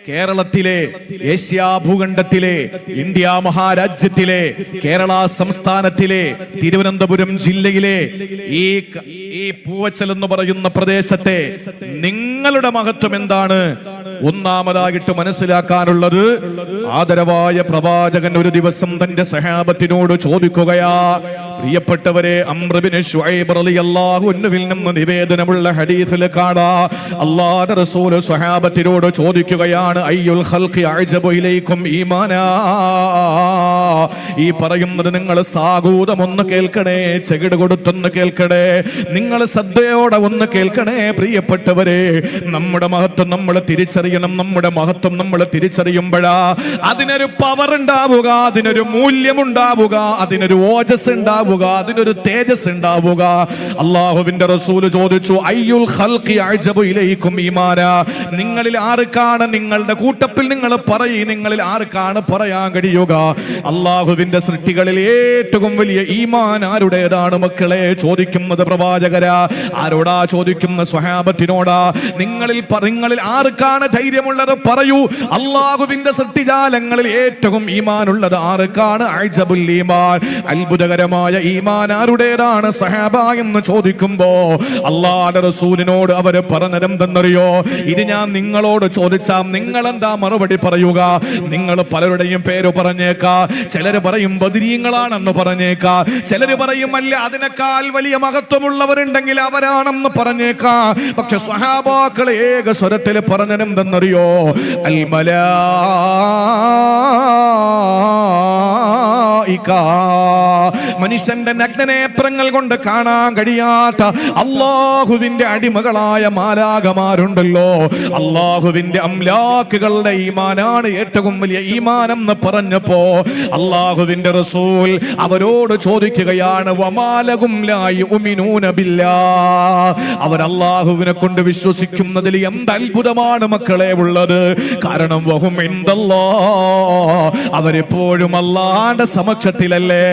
കേരളത്തിലെ, Asia ഭൂഖണ്ഡത്തിലെ, India മഹാരാജ്യത്തിലെ, Kerala സംസ്ഥാനത്തിലെ, തിരുവനന്തപുരം ജില്ലയിലെ ഈ പൂവച്ചൽ എന്ന് പറയുന്ന പ്രദേശത്തെ നിങ്ങളുടെ മഹത്വം എന്താണ്? ഒന്നാമതായിട്ട് മനസ്സിലാക്കാനുള്ളത്, ആദരവായ പ്രവാചകൻ ഒരു ദിവസം തന്റെ സഹാബത്തിനോട് ചോദിക്കുകയാ. പ്രിയപ്പെട്ടവരെ, അംർ ഇബ്നു ശുഐബ് റളിയല്ലാഹു അൻഹുവിൽ നിന്ന് നിവേദനമുള്ള ഹദീസിൽ കാണാ, അല്ലാഹുവിന്റെ റസൂൽ സ്വഹാബത്തിനോട് ചോദിക്കുകയാണ്, അയ്യുൽ ഖൽഖി അഅജബു ഇലൈക്കും ഈമാനാ. ഈ പറയുന്നത് നിങ്ങൾ സാഗൂതം ഒന്ന് കേൾക്കണേ, ചെകിട് കൊടുത്തൊന്ന് കേൾക്കണേ, നിങ്ങൾ ശ്രദ്ധയോടെ ഒന്ന് കേൾക്കണേ. പ്രിയപ്പെട്ടവരെ, നമ്മുടെ മഹത്വം നമ്മൾ തിരിച്ചറിയണം. നമ്മുടെ മഹത്വം നമ്മൾ തിരിച്ചറിയുമ്പോഴാ അതിനൊരു പവർ ഉണ്ടാവുക, അതിനൊരു മൂല്യം ഉണ്ടാവുക, അതിനൊരു ഓജസ് ഉണ്ടാവുക, അതിനൊരു തേജസ് ഉണ്ടാവുക. അല്ലാഹുവിന്റെ റസൂൽ ചോദിച്ചു, അയ്യുൽ ഖൽഖി അഅജബു ഇലൈക്കും ഈമാനാ. നിങ്ങളിൽ ആർക്കാണ്, നിങ്ങളുടെ കൂട്ടത്തിൽ നിങ്ങൾ പറയും, നിങ്ങളിൽ ആർക്കാണ് പറയാൻ കഴിയുക അല്ലാഹുവിന്റെ സൃഷ്ടികളിൽ ഏറ്റവും വലിയ ഈമാൻ ആരുടേതാണ് മക്കളെ? ചോദിക്കുന്നത് പ്രവാചകരാ. ആരോടാ ചോദിക്കുന്ന? സ്വഹാബത്തിനോടാ. നിങ്ങളിൽ ആർക്കാണ് ധൈര്യമുള്ളത്? പറയൂ. അല്ലാഹുവിന്റെ സൃഷ്ടിജാലങ്ങളിൽ ഏറ്റവും ഈമാനുള്ളത് ആർക്കാണ്? അഅജബുൽ ഈമാൻ, അത്ഭുതകരമായ ഈമാൻ ആരുടേതാണ് സഹാബ എന്ന് ചോദിക്കുമ്പോ അല്ലാഹുവിന്റെ റസൂലിനോട് അവർ പറഞ്ഞതെന്തെന്നറിയോ? ഇത് ഞാൻ നിങ്ങളോട് ചോദിച്ചാൽ നിങ്ങൾ എന്താ മറുപടി പറയുക? നിങ്ങൾ പലരുടെയും പേര് പറഞ്ഞേക്കാ. ചിലര് പറയും ബദരീങ്ങളാണെന്ന് പറഞ്ഞേക്കാ, ചിലര് പറയും അല്ല അതിനേക്കാൾ വലിയ മഹത്വമുള്ളവരുണ്ടെങ്കിൽ അവരാണെന്ന് പറഞ്ഞേക്കാ. പക്ഷെ സ്വഹാബാക്കൾ ഏക സ്വരത്തിൽ പറഞ്ഞതെന്തെന്നറിയോ? അൽ മലായിക, മനുഷ്യന്റെ നഗ്നനേത്രങ്ങൾ കൊണ്ട് കാണാൻ കഴിയാത്ത അല്ലാഹുവിന്റെ അടിമകളായ മാലാകമാരുണ്ടല്ലോ, അല്ലാഹുവിന്റെ അംലാക്കുകളുടെ ഈമാനാണ് ഏറ്റവും വലിയ ഈമാനെന്ന് പറഞ്ഞപ്പോ അല്ലാഹുവിന്റെ റസൂൽ അവരോട് ചോദിക്കുകയാണ്, വമാലകും ലാ യുമിനൂന ബില്ലാഹ്. അവർ അല്ലാഹുവിനെ കൊണ്ട് വിശ്വസിക്കുന്നതിൽ എന്ത് അത്ഭുതമാണ് മക്കളെ ഉള്ളത്? കാരണം വഹും ഇൻദല്ലാഹ്, അവരെപ്പോഴും അല്ലാഹുവിന്റെ സമക്ഷത്തിലല്ലേ,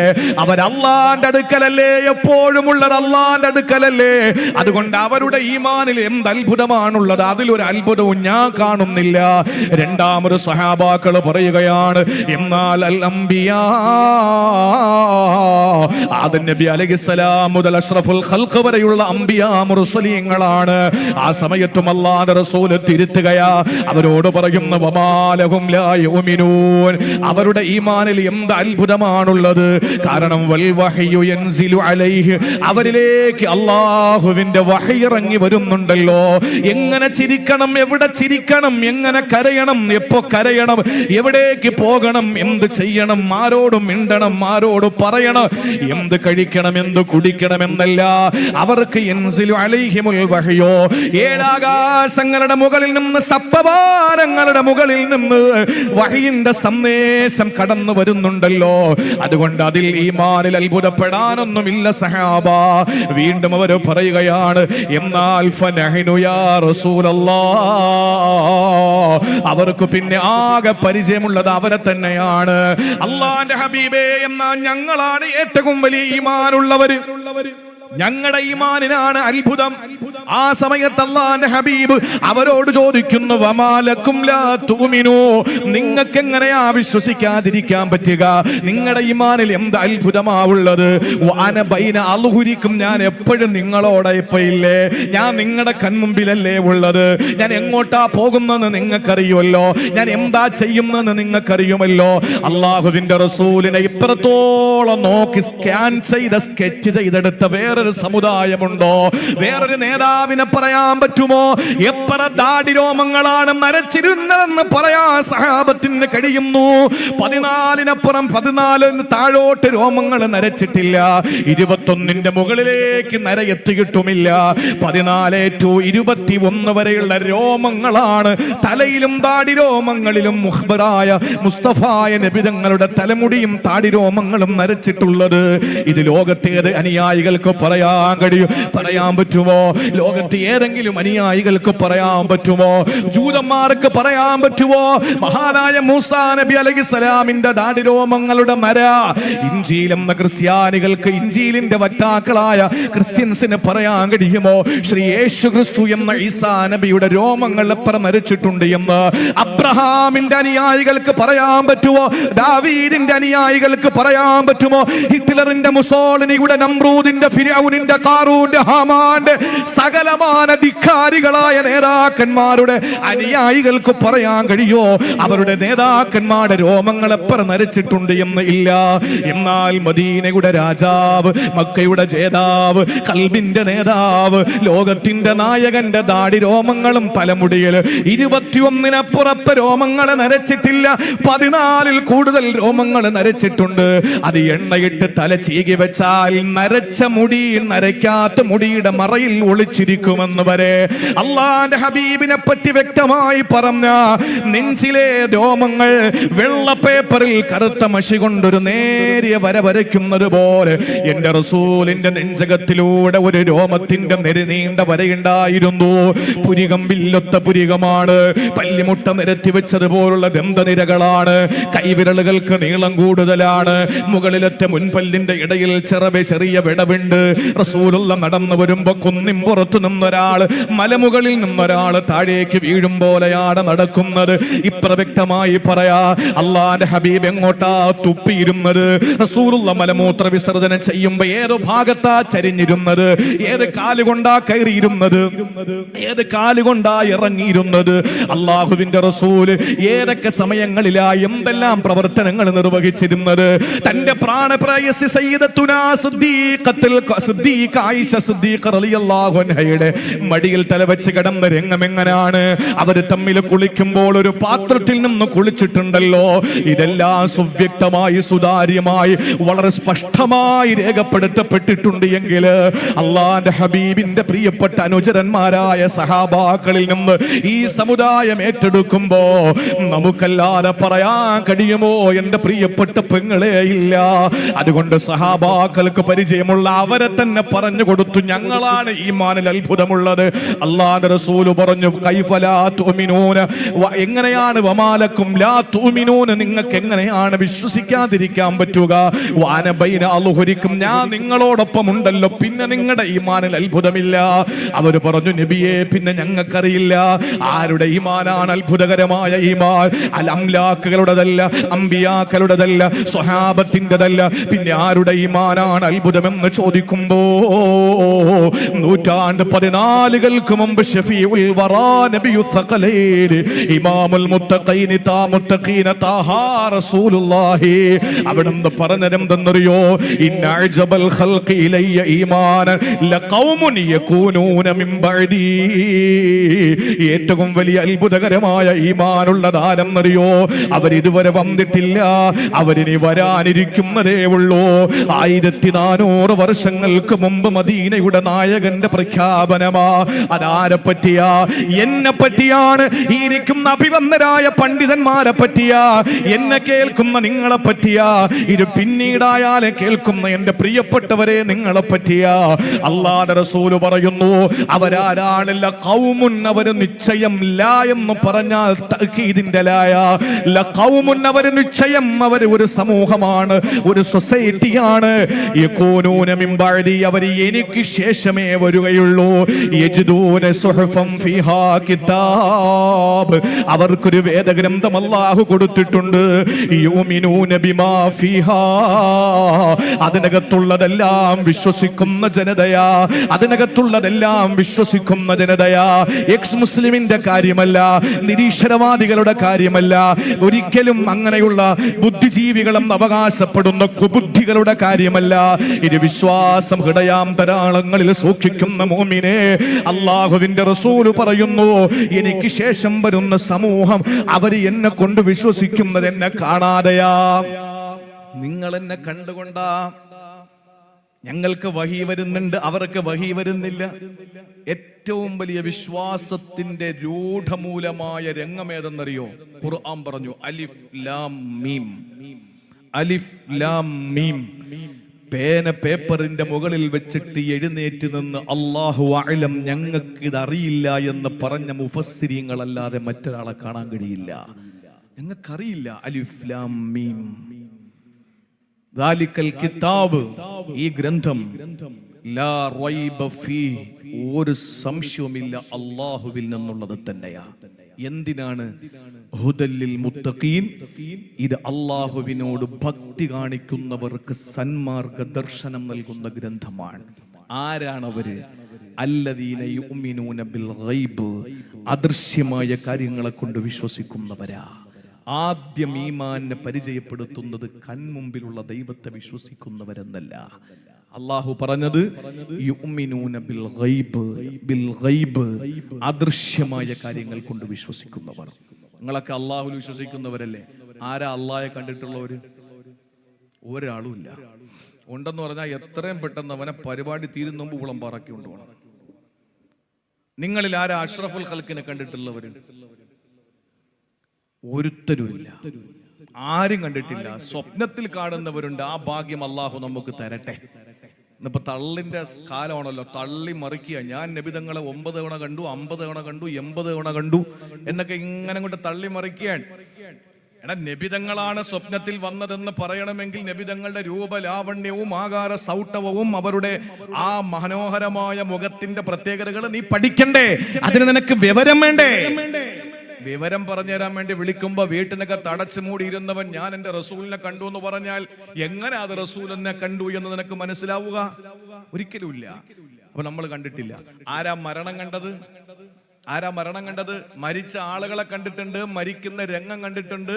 അവർ അല്ലാഹുവിന്റെ അടുക്കലല്ലേ, എപ്പോഴും ഉള്ളത് അല്ലാഹുവിന്റെ അടുക്കലല്ലേ. അതുകൊണ്ട് അവരുടെ ഈമാനിൽ എന്ത് അത്ഭുതമാണുള്ളത്? അതിലൊരു അത്ഭുതവും ഞാൻ കാണുന്നില്ല. രണ്ടാമത് സ്വഹാബാക്കൾ പറയുകയാണ്, എന്നാൽ അൽ അംബിയാ, ആദം നബി അലൈഹിസ്സലാം മുതൽ അഷ്റഫുൽ ഖൽഖ് വരെയുള്ള അംബിയാ മുർസലീങ്ങളാണ്. ആ സമയത്തും അല്ലാഹുവിന്റെ റസൂൽ തിരുത്തുകയാ. അവരോട് പറയുന്ന വമാലഹും ലാ യുമിനൂൻ, അവരുടെ ഈമാനിൽ എന്ത് അത്ഭുതമാണുള്ളത്? കാരണം വൽ വഹ്യു യൻസിലു അലൈഹി, അവരിലേക്ക് അല്ലാഹുവിന്റെ വഹി ഇറങ്ങി വരുന്നുണ്ടല്ലോ. എങ്ങനെ ചിരിക്കണം, എവിടെ ചിരിക്കണം, എങ്ങനെ കരയണം, എപ്പോ കരയണം, എവിടേക്ക് പോകണം, എന്ത് ചെയ്യണം, ആരോട് മിണ്ടണം, ആരോട് പറയണം, എന്ത് കഴിക്കണം, എന്ത് കുടിക്കണം എന്നല്ല, അവർക്ക് യൻസിലു അലൈഹിമുൽ വഹ്യോ, ഏഴാകാശങ്ങളുടെ മുകളിൽ നിന്ന്, സപ്തവാരങ്ങളുടെ മുകളിൽ നിന്ന് വഹയിന്റെ സന്ദേശം കടന്നു വരുന്നുണ്ടല്ലോ. അതുകൊണ്ട് അതിൽ ഈമാനിൽ അത്ഭുതപ്പെടാനൊന്നുമില്ല സഹാബ. വീണ്ടും അവർ പറയുകയാണ്, എന്നാൽ ഫനഹ്നു യാ റസൂലല്ലാഹ്, അവർക്ക് പിന്നെ ആകെ പരിചയമുള്ളത് അവരെ തന്നെയാണ്. അല്ലാഹുവിന്റെ ഹബീബേ, എന്നാൽ ഞങ്ങളാണ് ഏറ്റവും വലിയ ഈമാനുള്ളവര്, ഞങ്ങളുടെ ഈമാനിനാണ് അത്ഭുതം. ആ സമയത്ത് അല്ലാഹുവിന്റെ ഹബീബ് അവരോട് ചോദിക്കുന്നു, വമാലക്കും ലാ തുമിനൂ, നിങ്ങൾക്ക് എങ്ങനെയാ വിശ്വസിക്കാതിരിക്കാൻ പറ്റുക? നിങ്ങളുടെ ഈമാനിൽ എന്ത് അത്ഭുതമാവുള്ളത്? വഅന ബൈന അൽഹുരിക്കും, ഞാൻ എപ്പോഴും നിങ്ങളോടെ ഇപ്പൊ ഇല്ലേ, ഞാൻ നിങ്ങളുടെ കൺമുമ്പിലല്ലേ ഉള്ളത്. ഞാൻ എങ്ങോട്ടാ പോകുന്നെന്ന് നിങ്ങൾക്കറിയുമല്ലോ, ഞാൻ എന്താ ചെയ്യുന്നെന്ന് നിങ്ങൾക്കറിയുമല്ലോ. അല്ലാഹുവിന്റെ റസൂലിനെ ഇത്രത്തോളം നോക്കി സ്കാൻ ചെയ്ത, സ്കെച്ച് ചെയ്തെടുത്ത വേറൊരു സമുദായമുണ്ടോ? വേറൊരു നേതാവിനെ പറയാൻ പറ്റുമോ? എത്ര ദാടി രോമങ്ങളാണ് നരച്ചിരുന്നതെന്ന് പറയാൻ സഹാബത്തിന് കഴിയുന്നു. 14-നപ്പുറം 14 താഴോട്ട് രോമങ്ങൾ നരച്ചിട്ടില്ല, 21ന്റെ മുകളിലേക്ക് നര എത്തിയിട്ടുമില്ല. 14 to 21 വരെയുള്ള രോമങ്ങളാണ് തലയിലും താടി രോമങ്ങളിലും മുഖ്ബറായ മുസ്തഫായ നബി തങ്ങളുടെ തലമുടിയും താടി രോമങ്ങളും നരച്ചിട്ടുള്ളത്. ഇത് ലോകത്തേത് അനുയായികൾക്ക് പറയാൻ കഴിയും? പറയാൻ പറ്റുമോ? ലോകത്ത് ഏതെങ്കിലും അനുയായികൾക്ക് പറയാൻ പറ്റുമോ? ജൂതന്മാർക്ക് പറയാൻ പറ്റുമോ? മഹാനായ മൂസാ നബി അലൈഹിസ്സലാമിന്റെ ദാടിരോമങ്ങളുടെ മര ഇഞ്ചീൽ എന്ന ക്രിസ്ത്യാനികൾക്ക്, ഇഞ്ചീലിന്റെ വക്താക്കളായ ക്രിസ്ത്യൻസിന് പറയാൻ കഴിയുമോ? ശ്രീ യേശു ക്രിസ്തു എന്ന ഈസാ നബിയുടെ രോമങ്ങൾ എത്ര മരിച്ചിട്ടുണ്ട് എന്ന് അബ്രഹാമിന്റെ അനുയായികൾക്ക് പറയാൻ പറ്റുമോ? ദാവീദിന്റെ അനുയായികൾക്ക് പറയാൻ പറ്റുമോ? ഹിറ്റ്ലറിന്റെ, മുസോളിനിയുടെ, നമ്രൂദിന്റെ, ഫിർഔനിന്റെ, ഖാറൂന്റെ, ഹാമാന്റെ സകലമാന ധിക്കാരികളായ നേതാക്കന്മാരുടെ അനുയായികൾക്ക് പറയാൻ കഴിയോ അവരുടെ നേതാക്കന്മാരുടെ രോമങ്ങൾ എത്ര നരച്ചിട്ടുണ്ട് എന്ന്? ഇല്ല. എന്നാൽ മദീനയുടെ രാജാവ്, മക്കയുടെ ജേതാവ്, ഖൽബിന്റെ നേതാവ്, ലോകത്തിന്റെ നായകന്റെ ദാടി രോമങ്ങളും തലമുടിയിൽ 21 രോമങ്ങളെ നരച്ചിട്ടില്ല, 14 കൂടുതൽ രോമങ്ങൾ നരച്ചിട്ടുണ്ട്. അത് എണ്ണയിട്ട് തല ചീകി വെച്ചാൽ നരച്ച മുടി നരയ്ക്കാത്ത മുടിയുടെ മറയിൽ ഒളിച്ചിരിക്കുമെന്ന് വരെ അള്ളാന്റെ ഹബീബിനെ പറ്റി വ്യക്തമായി പറഞ്ഞ നെഞ്ചിലെ രോമങ്ങൾ വെള്ള പേപ്പറിൽ കറുത്ത മഷി കൊണ്ടൊരു നേരിയ വര വരയ്ക്കുന്നത് പോലെ എന്റെ റസൂലിന്റെ നെഞ്ചകത്തിലൂടെ ഒരു രോമത്തിന്റെ നെരുനീണ്ട വരയുണ്ടായിരുന്നു. പുരികം വില്ലൊത്ത പുരികമാണ്, പല്ലിമുട്ട നിരത്തി വെച്ചതുപോലുള്ള ദന്തനിരകളാണ്, കൈവിരലുകൾക്ക് നീളം കൂടുതലാണ്, മുകളിലത്തെ മുൻപല്ലിന്റെ ഇടയിൽ ചെറിയ വിടവുണ്ട്. റസൂലുള്ള നടന്നു വരുമ്പോ കുന്നിൻ പുറത്തു നിന്നൊരാൾ, മലമുകളിൽ നിന്നൊരാൾ താഴേക്ക് വീഴും പോലെയാണ് നടക്കുന്നത്. ഇത്ര വ്യക്തമായി പറയാ. അള്ളാന്റെ ഹബീബ് എങ്ങോട്ടാ തുപ്പിയിരുന്നത്? റസൂലുള്ള മലമൂത്ര വിസർജനം ചെയ്യുമ്പോ ഏതോ ഭാഗത്താ ചരിഞ്ഞിരുന്നത്? ഏത് കാലുകൊണ്ടാ കയറിയിരുന്നത്? ഏത് കാലുകൊണ്ടാ ഇറങ്ങിയിരുന്നത്? അള്ളാഹുവിന്റെ റസൂല് ഏതൊക്കെ സമയങ്ങളിലാ എന്തെല്ലാം പ്രവർത്തനങ്ങൾ നിർവഹിച്ചിരുന്നത്? തന്റെ പ്രാണപ്രേയസി സയ്യിദത്തുനാ സിദ്ദീഖ ആയിഷ സിദ്ദീഖ റളിയല്ലാഹു അൻഹയുടെ മടിയിൽ തലവെച്ച് കിടന്ന രംഗം എങ്ങനെയാണ്? അവര് തമ്മിൽ കുളിക്കുമ്പോൾ ഒരു പാത്രത്തിൽ നിന്ന് കുളിച്ചിട്ടുണ്ടല്ലോ. ഇതെല്ലാം സുവ്യക്തമായി, സുതാര്യമായി, വളരെ സ്പഷ്ടമായി രേഖപ്പെടുത്തപ്പെട്ടിട്ടുണ്ട് എങ്കിൽ അള്ളാന്റെ ഹബീബിന്റെ പ്രിയപ്പെട്ട അനുചരന്മാരായ സഹാബാക്കളിൽ നിന്ന് ഈ സമുദായം ഏറ്റെടുക്കുമ്പോ നമുക്കല്ലാതെ പറയാൻ കഴിയുമോ എന്റെ പ്രിയപ്പെട്ട പെങ്ങളെ? ഇല്ല. അതുകൊണ്ട് സഹാബാക്കൾക്ക് പരിചയമുള്ള അവരെ തന്നെ പറഞ്ഞു കൊടുത്തു, ഞങ്ങളാണ് ഈമാനിൽ അത്ഭുതമുള്ളത്. അല്ലാഹുവിന്റെ റസൂല് പറഞ്ഞു, കൈഫ ലാ തുഅ്മിനൂന, എങ്ങനെയാണ് വമാലക്കും ലാ തുഅ്മിനൂന, നിങ്ങൾക്ക് എങ്ങനെയാണ് വിശ്വസിക്കാതിരിക്കാൻ പറ്റുക? വാന ബൈന അൽഹുരിക്കും, ഞാൻ നിങ്ങളോടൊപ്പം ഉണ്ടല്ലോ, പിന്നെ നിങ്ങളുടെ ഈമാനിൽ അത്ഭുതമില്ല. അവർ പറഞ്ഞു, നബിയെ പിന്നെ ഞങ്ങൾക്കറിയില്ല ആരുടെ ഈമാനാണ് അത്ഭുതകരമായ ഈമാൻ. അൽ അംലാക്കുകളുടേതല്ല, അംബിയാക്കളുടേതല്ല, സ്വഹാബത്തിൻ്റെതല്ല, പിന്നെ ആരുടെ ഈമാനാണ് അത്ഭുതമെന്ന് ചോദിക്കുമ്പോ 14 മുമ്പ് ഷഫീഉൽ വറാ നബിയു തഖലൈൻ ഇമാമുൽ മുത്തഖീൻ മുത്തഖീന താഹാ റസൂലുള്ളാഹി അവിടുന്ന് പറഞ്ഞതെന്തെന്നറിയോ? ഇന്ന അഅ്ജബൽ ഖൽഖി ഇലയ്യ ഈമാന ലഖൗമുൻ യകൂനൂന മിൻ ബഅദി, ഏറ്റവും വലിയ അത്ഭുതകരമായ ഈമാനുള്ളതാരെന്നറിയോ? അവരിതുവരെ വന്നിട്ടില്ല, അവരിനി വരാനിരിക്കുന്നതേ ഉള്ളൂ. 1400 വർഷങ്ങൾക്ക് മുമ്പ് മദീനയുടെ നായകന്റെ പ്രഖ്യാപനമാ. അതാരെ പറ്റിയാ? എന്നെ പറ്റിയാണ്. ഈ ഇരിക്കുന്ന അഭിവന്ദരായ പണ്ഡിതന്മാരെ പറ്റിയാ, എന്നെ കേൾക്കുന്ന നിങ്ങളെ പറ്റിയാ, ഇത് പിന്നീടായാലെ കേൾക്കുന്ന എന്റെ പ്രിയപ്പെട്ടവരെ നിങ്ങളെ പറ്റിയാ. അല്ലാഹുവിന്റെ റസൂല് പറയുന്നു, അവരാരാണില്ല ഖൗമുൻ, അവര് നിശ്ചയം, ലാ എന്ന് പറഞ്ഞാൽ തഅക്കീദിന്റെ ലായ, ലഖൗമുൻ, അവര് നിശ്ചയം, അവർ ഒരു സമൂഹമാണ്, ഒരു സൊസൈറ്റിയാണ്. യകൂനൂന മിൻ ബഅദി, അവർ എനിക്ക് ശേഷമേ വരികയുള്ളൂ. യജ്ദൂന സുഹഫൻ ഫീഹാ കിതാബ്, അവർക്കൊരു വേദഗ്രന്ഥം അല്ലാഹു കൊടുത്തിട്ടുണ്ട്. യുമിനൂന ബിമാ ഫീഹാ, അതിനകത്തുള്ളതെല്ലാം വിശ്വസിക്കുന്ന ജനതയാ, അതിനകത്തുള്ളതെല്ലാം വിശ്വസിക്കുന്ന ജനതയാ. എക്സ് മുസ്ലിമിന്റെ കാര്യമല്ല, നിരീശ്വരവാദികളുടെ കാര്യമല്ല, ഒരിക്കലും അങ്ങനെയുള്ള ബുദ്ധിജീവികളെന്ന് അവകാശപ്പെടുന്ന കുബുദ്ധികളുടെ കാര്യമല്ല. ഇത് വിശ്വാസം ഹൃദയാന്തരാളങ്ങളിൽ സൂക്ഷിക്കുന്ന മുഅ്മിനേ, അല്ലാഹുവിന്റെ റസൂല് പറയുന്നു, എനിക്ക് ശേഷം വരുന്ന സമൂഹം അവർ എന്നെ കൊണ്ട് വിശ്വസിക്കുന്നത് എന്നെ കാണാതെയാ. നിങ്ങൾ എന്നെ കണ്ടുകൊണ്ടാ. ഞങ്ങൾക്ക് വഹി വരുന്നുണ്ട്, അവർക്ക് വഹി വരുന്നില്ല. ഏറ്റവും വലിയ വിശ്വാസത്തിന്റെ രൂഢമൂലമായ രംഗമേതെന്നറിയോ? ഖുർആൻ പറഞ്ഞു, അലിഫ് ലാം മീം, അലിഫ് ലാം മീം. പേന പേപ്പറിന്റെ മുകളിൽ വെച്ചിട്ട് എഴുന്നേറ്റ് നിന്ന് അല്ലാഹു അഅലം ഞങ്ങൾക്ക് ഇതറിയില്ല എന്ന് പറഞ്ഞ മുഫസ്സിരീങ്ങളല്ലാതെ മറ്റൊരാളെ കാണാൻ കഴിയില്ല. ഞങ്ങൾക്കറിയില്ല. അലിഫ് ലാം മീം ദാലിക്കൽ കിതാബ്, ഈ ഗ്രന്ഥം ലാ റൈബ ഫീഹ്, ഒരു സംശയവുമില്ല അല്ലാഹുവിൽ നിന്നുള്ളത് തന്നെയാ. എന്തിനാണ്? ഹുദല്ലിൽ മുത്തഖീൻ, ഇത് അല്ലാഹുവിനോട് ഭക്തി കാണിക്കുന്നവർക്ക് സന്മാർഗ ദർശനം നൽകുന്ന ഗ്രന്ഥമാണ്. ആരാണവര്? അല്ലദീന യുഅ്മിനൂന ബിൽ ഗൈബ്, അദൃശ്യമായ കാര്യങ്ങളെ കൊണ്ട് വിശ്വസിക്കുന്നവരാ. ആദ്യം ഈമാനെ പരിചയപ്പെടുത്തുന്നത് കൺമുമ്പിലുള്ള ദൈവത്തെ വിശ്വസിക്കുന്നവരെന്നല്ല. അള്ളാഹു പറഞ്ഞത് യുഅ്മിനൂന ബിൽ ഗൈബ്, ബിൽ ഗൈബ്, അദൃശ്യമായ കാര്യങ്ങൾ കൊണ്ട് വിശ്വസിക്കുന്നവർ. നിങ്ങളൊക്കെ അള്ളാഹുവിൽ വിശ്വസിക്കുന്നവരല്ലേ? ആരാ അള്ളാഹയെ കണ്ടിട്ടുള്ളവര്? ഒരാളും ഇല്ല. ഉണ്ടെന്ന് പറഞ്ഞാൽ എത്രയും പെട്ടെന്ന് അവനെ പരിപാടി തീരുന്ന മുമ്പ് വിളമ്പാറാക്കി കൊണ്ടുപോകണം. നിങ്ങളിൽ ആരാ അഷ്റഫുൽ ഖൽക്കിനെ കണ്ടിട്ടുള്ളവര്? ഒരുത്തരുമില്ല, ആരും കണ്ടിട്ടില്ല. സ്വപ്നത്തിൽ കാണുന്നവരുണ്ട്. ആ ഭാഗ്യം അള്ളാഹു നമുക്ക് തരട്ടെ. ഇന്നിപ്പോ തള്ളിന്റെ കാലമാണല്ലോ, തള്ളി മറിക്കുക. ഞാൻ നബിതങ്ങളെ 9 തവണ കണ്ടു, 50 തവണ കണ്ടു, 80 തവണ കണ്ടു എന്നൊക്കെ ഇങ്ങനെ കൊണ്ട് തള്ളി മറിക്കുകയാണ്. എടാ, നബിതങ്ങളാണ് സ്വപ്നത്തിൽ വന്നതെന്ന് പറയണമെങ്കിൽ നബിതങ്ങളുടെ രൂപലാവണ്യവും ആകാര സൗട്ടവും അവരുടെ ആ മനോഹരമായ മുഖത്തിന്റെ പ്രത്യേകതകൾ നീ പഠിക്കണ്ടേ? അതിന് നിനക്ക് വിവരം വേണ്ടേ? വിവരം പറഞ്ഞു തരാൻ വേണ്ടി വിളിക്കുമ്പോ വീട്ടിനൊക്കെ തടച്ചു മൂടിയിരുന്നവൻ ഞാൻ എന്റെ റസൂലിനെ കണ്ടു എന്ന് പറഞ്ഞാൽ എങ്ങനെ അത് റസൂലിനെ കണ്ടു എന്ന് നിനക്ക് മനസ്സിലാവുക? ഒരിക്കലുമില്ല. അപ്പൊ നമ്മൾ കണ്ടിട്ടില്ല. ആരാ മരണം കണ്ടത്? ആരാ മരണം കണ്ടത്? മരിച്ച ആളുകളെ കണ്ടിട്ടുണ്ട്, മരിക്കുന്ന രംഗം കണ്ടിട്ടുണ്ട്,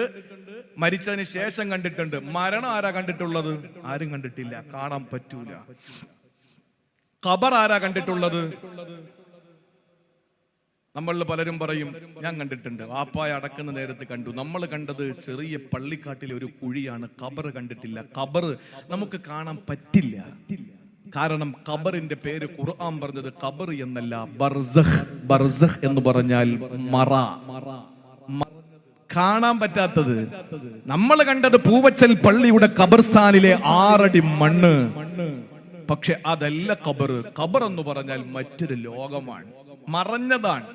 മരിച്ചതിന് ശേഷം കണ്ടിട്ടുണ്ട്. മരണം ആരാ കണ്ടിട്ടുള്ളത്? ആരും കണ്ടിട്ടില്ല, കാണാൻ പറ്റൂല. ഖബർ ആരാ കണ്ടിട്ടുള്ളത്? നമ്മളിൽ പലരും പറയും ഞാൻ കണ്ടിട്ടുണ്ട്, വാപ്പായ അടക്കുന്ന നേരത്ത് കണ്ടു. നമ്മൾ കണ്ടത് ചെറിയ പള്ളിക്കാട്ടിലെ ഒരു കുഴിയാണ്. ഖബർ കണ്ടിട്ടില്ല. ഖബർ നമുക്ക് കാണാൻ പറ്റില്ല. കാരണം ഖബറിന്റെ പേര് ഖുർആൻ പറഞ്ഞത് ഖബർ എന്നല്ല, ബർസഖ്. ബർസഖ് എന്ന് പറഞ്ഞാൽ മറ, കാണാൻ പറ്റാത്തത്. നമ്മൾ കണ്ടത് പൂവച്ചൽ പള്ളിയുടെ ഖബർസ്ഥാനിലെ 6 അടി മണ്ണ്. പക്ഷെ അതല്ല ഖബർ. ഖബർ എന്ന് പറഞ്ഞാൽ മറ്റൊരു ലോകമാണ്, മറഞ്ഞതാണ്.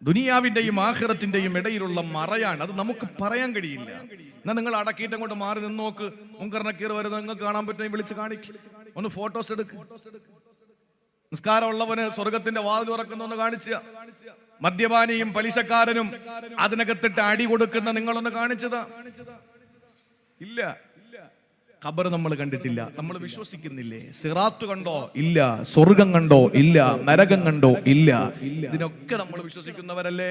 ദുനിയാവിന്റെയും ആഖിറത്തിന്റെയും ഇടയിലുള്ള മറയാണ്. അത് നമുക്ക് പറയാൻ കഴിയില്ല. എന്നാ നിങ്ങൾ അടക്കിയിട്ട് അങ്ങോട്ട് മാറി നിന്ന് നോക്ക്. മുൻകർണക്കീർ വരുന്നത് നിങ്ങൾക്ക് കാണാൻ പറ്റുമെങ്കിൽ വിളിച്ച് കാണിക്കും. ഒന്ന് ഫോട്ടോസ് എടുക്ക്. നിസ്കാരമുള്ളവന് സ്വർഗത്തിന്റെ വാതിൽ തുറക്കുന്ന കാണിച്ച, മദ്യപാനിയും പലിശക്കാരനും അതിനകത്തിട്ട് അടി കൊടുക്കുന്ന നിങ്ങളൊന്ന് കാണിച്ചതാ? ഇല്ല. ഖബർ നമ്മൾ കണ്ടിട്ടില്ല. നമ്മൾ വിശ്വസിക്കുന്നില്ലേ? സിറാത്ത് കണ്ടോ? ഇല്ല. സ്വർഗം കണ്ടോ? ഇല്ല. നരകം കണ്ടോ? ഇല്ല. ഇതിനൊക്കെ നമ്മൾ വിശ്വസിക്കുന്നവരല്ലേ?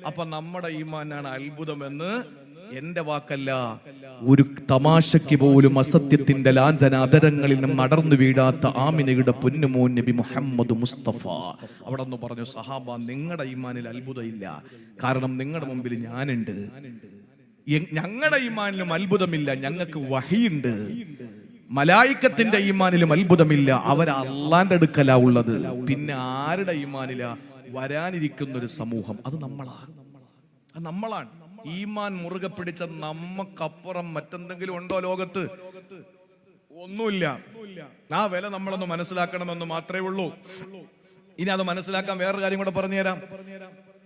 അപ്പൊ നമ്മുടെ ഈമാനാണ് അത്ഭുതമെന്ന് എന്റെ വാക്കല്ല, ഒരു തമാശയ്ക്ക് പോലും അസത്യത്തിന്റെ ലാഞ്ചന അതരങ്ങളിൽ നിന്നും നടന്നു വീഴാത്ത ആമിനയുടെ പൊന്നുമോൻ നബി മുഹമ്മദ് മുസ്തഫ അവിടെ നിന്ന് പറഞ്ഞു, സഹാബ, നിങ്ങളുടെ ഈമാനിൽ അത്ഭുതമില്ല. കാരണം നിങ്ങളുടെ മുമ്പിൽ ഞാനുണ്ട്. ഞങ്ങളുടെ ഈമാനിലും അത്ഭുതമില്ല, ഞങ്ങൾക്ക് വഹിയുണ്ട്. മലായിക്കത്തിന്റെ ഈമാനിലും അത്ഭുതമില്ല, അവർ അള്ളാന്റെ അടുക്കലാ ഉള്ളത്. പിന്നെ ആരുടെ ഈമാനിലാ? വരാനിരിക്കുന്ന ഒരു സമൂഹം, അത് നമ്മളാണ്. ഈമാൻ മുറുകെ പിടിച്ച നമ്മക്കപ്പുറം മറ്റെന്തെങ്കിലും ഉണ്ടോ ലോകത്ത്? ഒന്നുമില്ല. ആ വില നമ്മളൊന്ന് മനസ്സിലാക്കണമെന്ന് മാത്രമേ ഉള്ളൂ. ഇനി അത് മനസ്സിലാക്കാൻ വേറൊരു കാര്യം കൂടെ പറഞ്ഞുതരാം.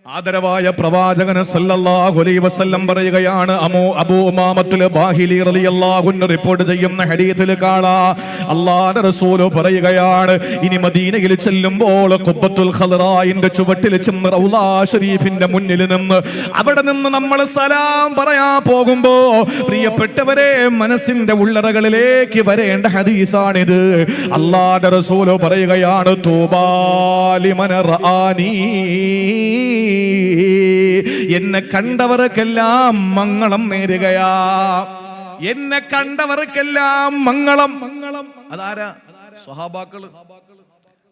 ആദരവായ പ്രവാചകൻ സല്ലല്ലാഹു അലൈഹി വസല്ലം പറയുകയാണ്, അബൂ ഉമാമത്തുൽ ബാഹിലി റളിയല്ലാഹു അൻഹു റിപ്പോർട്ട് ചെയ്യുന്ന ഹദീസിൽ കാണാം, അല്ലാഹുവിന്റെ റസൂൽ പറയുകയാണ്, ഇനി മദീനയിൽ ചെല്ലുമ്പോൾ ഖുബ്ബത്തുൽ ഖളറായിന്റെ ചുവട്ടിൽ ചെന്ന് റൗളാ ശരീഫിന്റെ മുന്നിൽ നിന്ന് അവിടെ നിന്ന് നമ്മൾ സലാം പറയാൻ പോകുമ്പോ പ്രിയപ്പെട്ടവരെ, മനസ്സിന്റെ ഉള്ളറകളിലേക്ക് വരേണ്ട ഹദീസാണിത്. അല്ലാഹുവിന്റെ റസൂൽ പറയുകയാണ്, തൂബാ ലിമൻ റആനി, എന്നെ കണ്ടവർക്കെല്ലാം മംഗളം നേരുകയാ. എന്നെ കണ്ടവർക്കെല്ലാം മംഗളം. അതാരാ?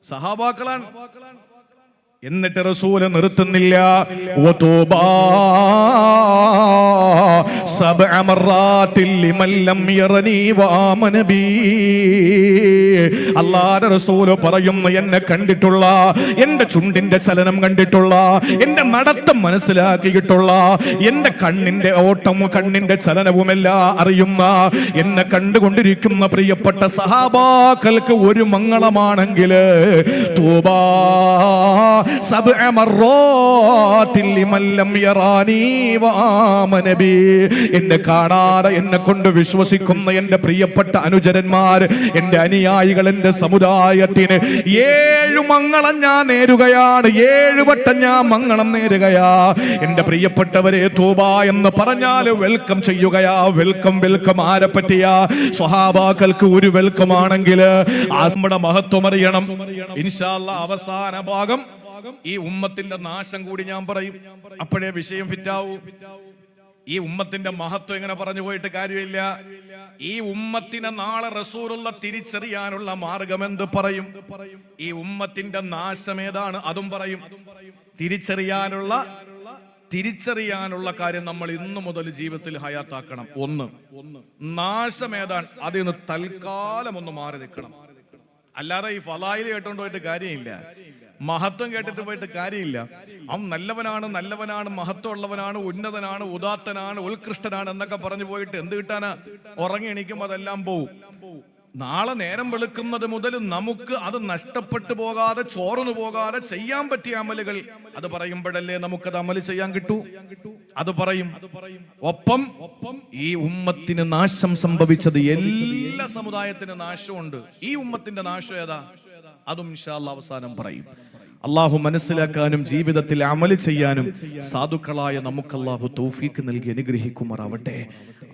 സഹാബാക്കളാണ്. എന്നിട്ട് റസൂൽ നിർത്തുന്നില്ല, വതൂബാ സബ്അ മറാത്തിൽ ലിമൻ ലം യറനി വആമന ബി, അല്ലാഹുവിന്റെ റസൂൽ പറയുന്നു, എന്നെ കണ്ടിട്ടുള്ള, എന്റെ ചുണ്ടിന്റെ ചലനം കണ്ടിട്ടുള്ള, എന്റെ നടത്തം മനസ്സിലാക്കിയിട്ടുള്ള, എന്റെ കണ്ണിന്റെ ഓട്ടം കണ്ണിന്റെ ചലനവുമെല്ലാം അറിയുന്ന, എന്നെ കണ്ടുകൊണ്ടിരിക്കുന്ന പ്രിയപ്പെട്ട സഹാബാക്കൾക്ക് ഒരു മംഗളമാണെങ്കിൽ തൂബാ സബ്അ മർറാത്തിൽ ലിമൻ ലം യറാനി വആമന ബി. എന്നെ കാണാതെ എന്നെ കൊണ്ട് വിശ്വസിക്കുന്ന എന്റെ പ്രിയപ്പെട്ട അനുചരന്മാർ, എന്റെ അനുയായികൾ, എന്റെ സമുദായത്തിന് 7 മംഗളം ഞാൻ നേരുകയാണ്. 7 വട്ടം ഞാൻ മംഗളം നേരുകയാ. എന്റെ പ്രിയപ്പെട്ടവരെ, തൂബ എന്ന് പറഞ്ഞാൽ വെൽക്കം ചെയ്യുകയാ. Welcome welcome. ആരെ പറ്റിയാ? സ്വഹാബാക്കൾക്ക് ഒരു വെൽക്കം ആണെങ്കിൽ നമ്മുടെ മഹത്വം അറിയണം. ഇൻഷാ അല്ലാഹ് അവസാന ഭാഗം ഈ ഉമ്മത്തിന്റെ നാശം കൂടി ഞാൻ പറയും. അപ്പോഴേ വിഷയം ഫിറ്റാവൂ. ഈ ഉമ്മത്തിന്റെ മഹത്വം ഇങ്ങനെ പറഞ്ഞു പോയിട്ട് കാര്യമില്ല. ഈ ഉമ്മത്തിനെ നാളെ റസൂലുള്ള തിരിച്ചറിയാനുള്ള മാർഗം എന്ത് പറയും? ഈ ഉമ്മത്തിന്റെ നാശം ഏതാണ് അതും പറയും. തിരിച്ചറിയാനുള്ള കാര്യം നമ്മൾ ഇന്നു മുതൽ ജീവിതത്തിൽ ഹയാത്താക്കണം. ഒന്ന് നാശം ഏതാണ് അതിൽ നിന്ന് തൽക്കാലം ഒന്ന് മാറി നിൽക്കണം. അല്ലാതെ ഈ ഫലായിൽ കേട്ടോണ്ട് പോയിട്ട് കാര്യമില്ല, മഹത്വം കേട്ടിട്ട് പോയിട്ട് കാര്യമില്ല. അവൻ നല്ലവനാണ്, മഹത്വം ഉള്ളവനാണ്, ഉന്നതനാണ്, ഉദാത്തനാണ്, ഉത്കൃഷ്ടനാണ് എന്നൊക്കെ പറഞ്ഞു പോയിട്ട് എന്ത് കിട്ടാനാ? ഉറങ്ങി എണീക്കുമ്പോൾ അതെല്ലാം പോവും. നാളെ നേരം വെളുക്കുന്നത് മുതൽ നമുക്ക് അത് നഷ്ടപ്പെട്ടു പോകാതെ, ചോർന്നു പോകാതെ ചെയ്യാൻ പറ്റിയ അമലുകൾ അത് പറയുമ്പോഴല്ലേ നമുക്കത് അമല് ചെയ്യാൻ കിട്ടൂ. അത് പറയും. ഒപ്പം ഈ ഉമ്മത്തിന് നാശം സംഭവിച്ചത് എല്ലാ സമുദായത്തിനും നാശമുണ്ട്. ഈ ഉമ്മത്തിന്റെ നാശം ഏതാ? അതും ഇൻഷാ അല്ലാഹ് അവസാനം പറയും. അള്ളാഹു മനസ്സിലാക്കാനും ജീവിതത്തിൽ അമല് ചെയ്യാനും സാധുക്കളായ നമുക്ക് അള്ളാഹു തൗഫീക്ക് നൽകി അനുഗ്രഹിക്കുമാറാവട്ടെ.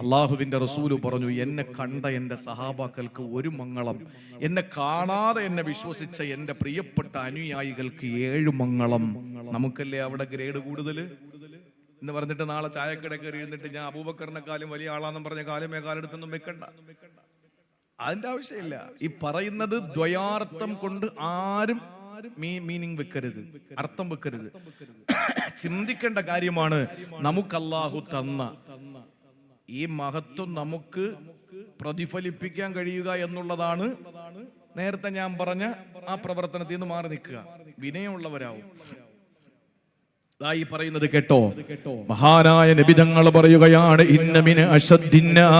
അള്ളാഹുവിന്റെ റസൂല് പറഞ്ഞു, എന്നെ കണ്ട എന്റെ സഹാബാക്കൾക്ക് ഒരു മംഗളം, എന്നെ കാണാതെ എന്നെ വിശ്വസിച്ച എന്റെ പ്രിയപ്പെട്ട അനുയായികൾക്ക് 7 മംഗളം. നമുക്കല്ലേ അവിടെ ഗ്രേഡ് കൂടുതൽ എന്ന് പറഞ്ഞിട്ട് നാളെ ചായക്കട കയറി ഇരുന്നിട്ട് ഞാൻ അബൂബക്കറിനെക്കാളും വലിയ ആളാന്നും പറഞ്ഞ കാലുമേ കാലെടുത്തൊന്നും വെക്കണ്ട. അതിന്റെ ആവശ്യമില്ല. ഈ പറയുന്നത് ദ്വയാർത്ഥം കൊണ്ട് ആരും മീനിങ് വെക്കരുത്, അർത്ഥം വെക്കരുത്. ചിന്തിക്കേണ്ട കാര്യമാണ്. നമുക്ക് അല്ലാഹു തന്ന ഈ മഹത്വം നമുക്ക് പ്രതിഫലിപ്പിക്കാൻ കഴിയുക എന്നുള്ളതാണ്. നേരത്തെ ഞാൻ പറഞ്ഞ ആ പ്രവർത്തനത്തിൽ നിന്ന് മാറി നിൽക്കുക, വിനയമുള്ളവരാവും. ഈ പറയുന്നത് കേട്ടോ, മഹാനായ നബി തങ്ങൾ പറയുകയാണ്, ഇന്ന മിൻ അശദ്ദിന്നാസ്,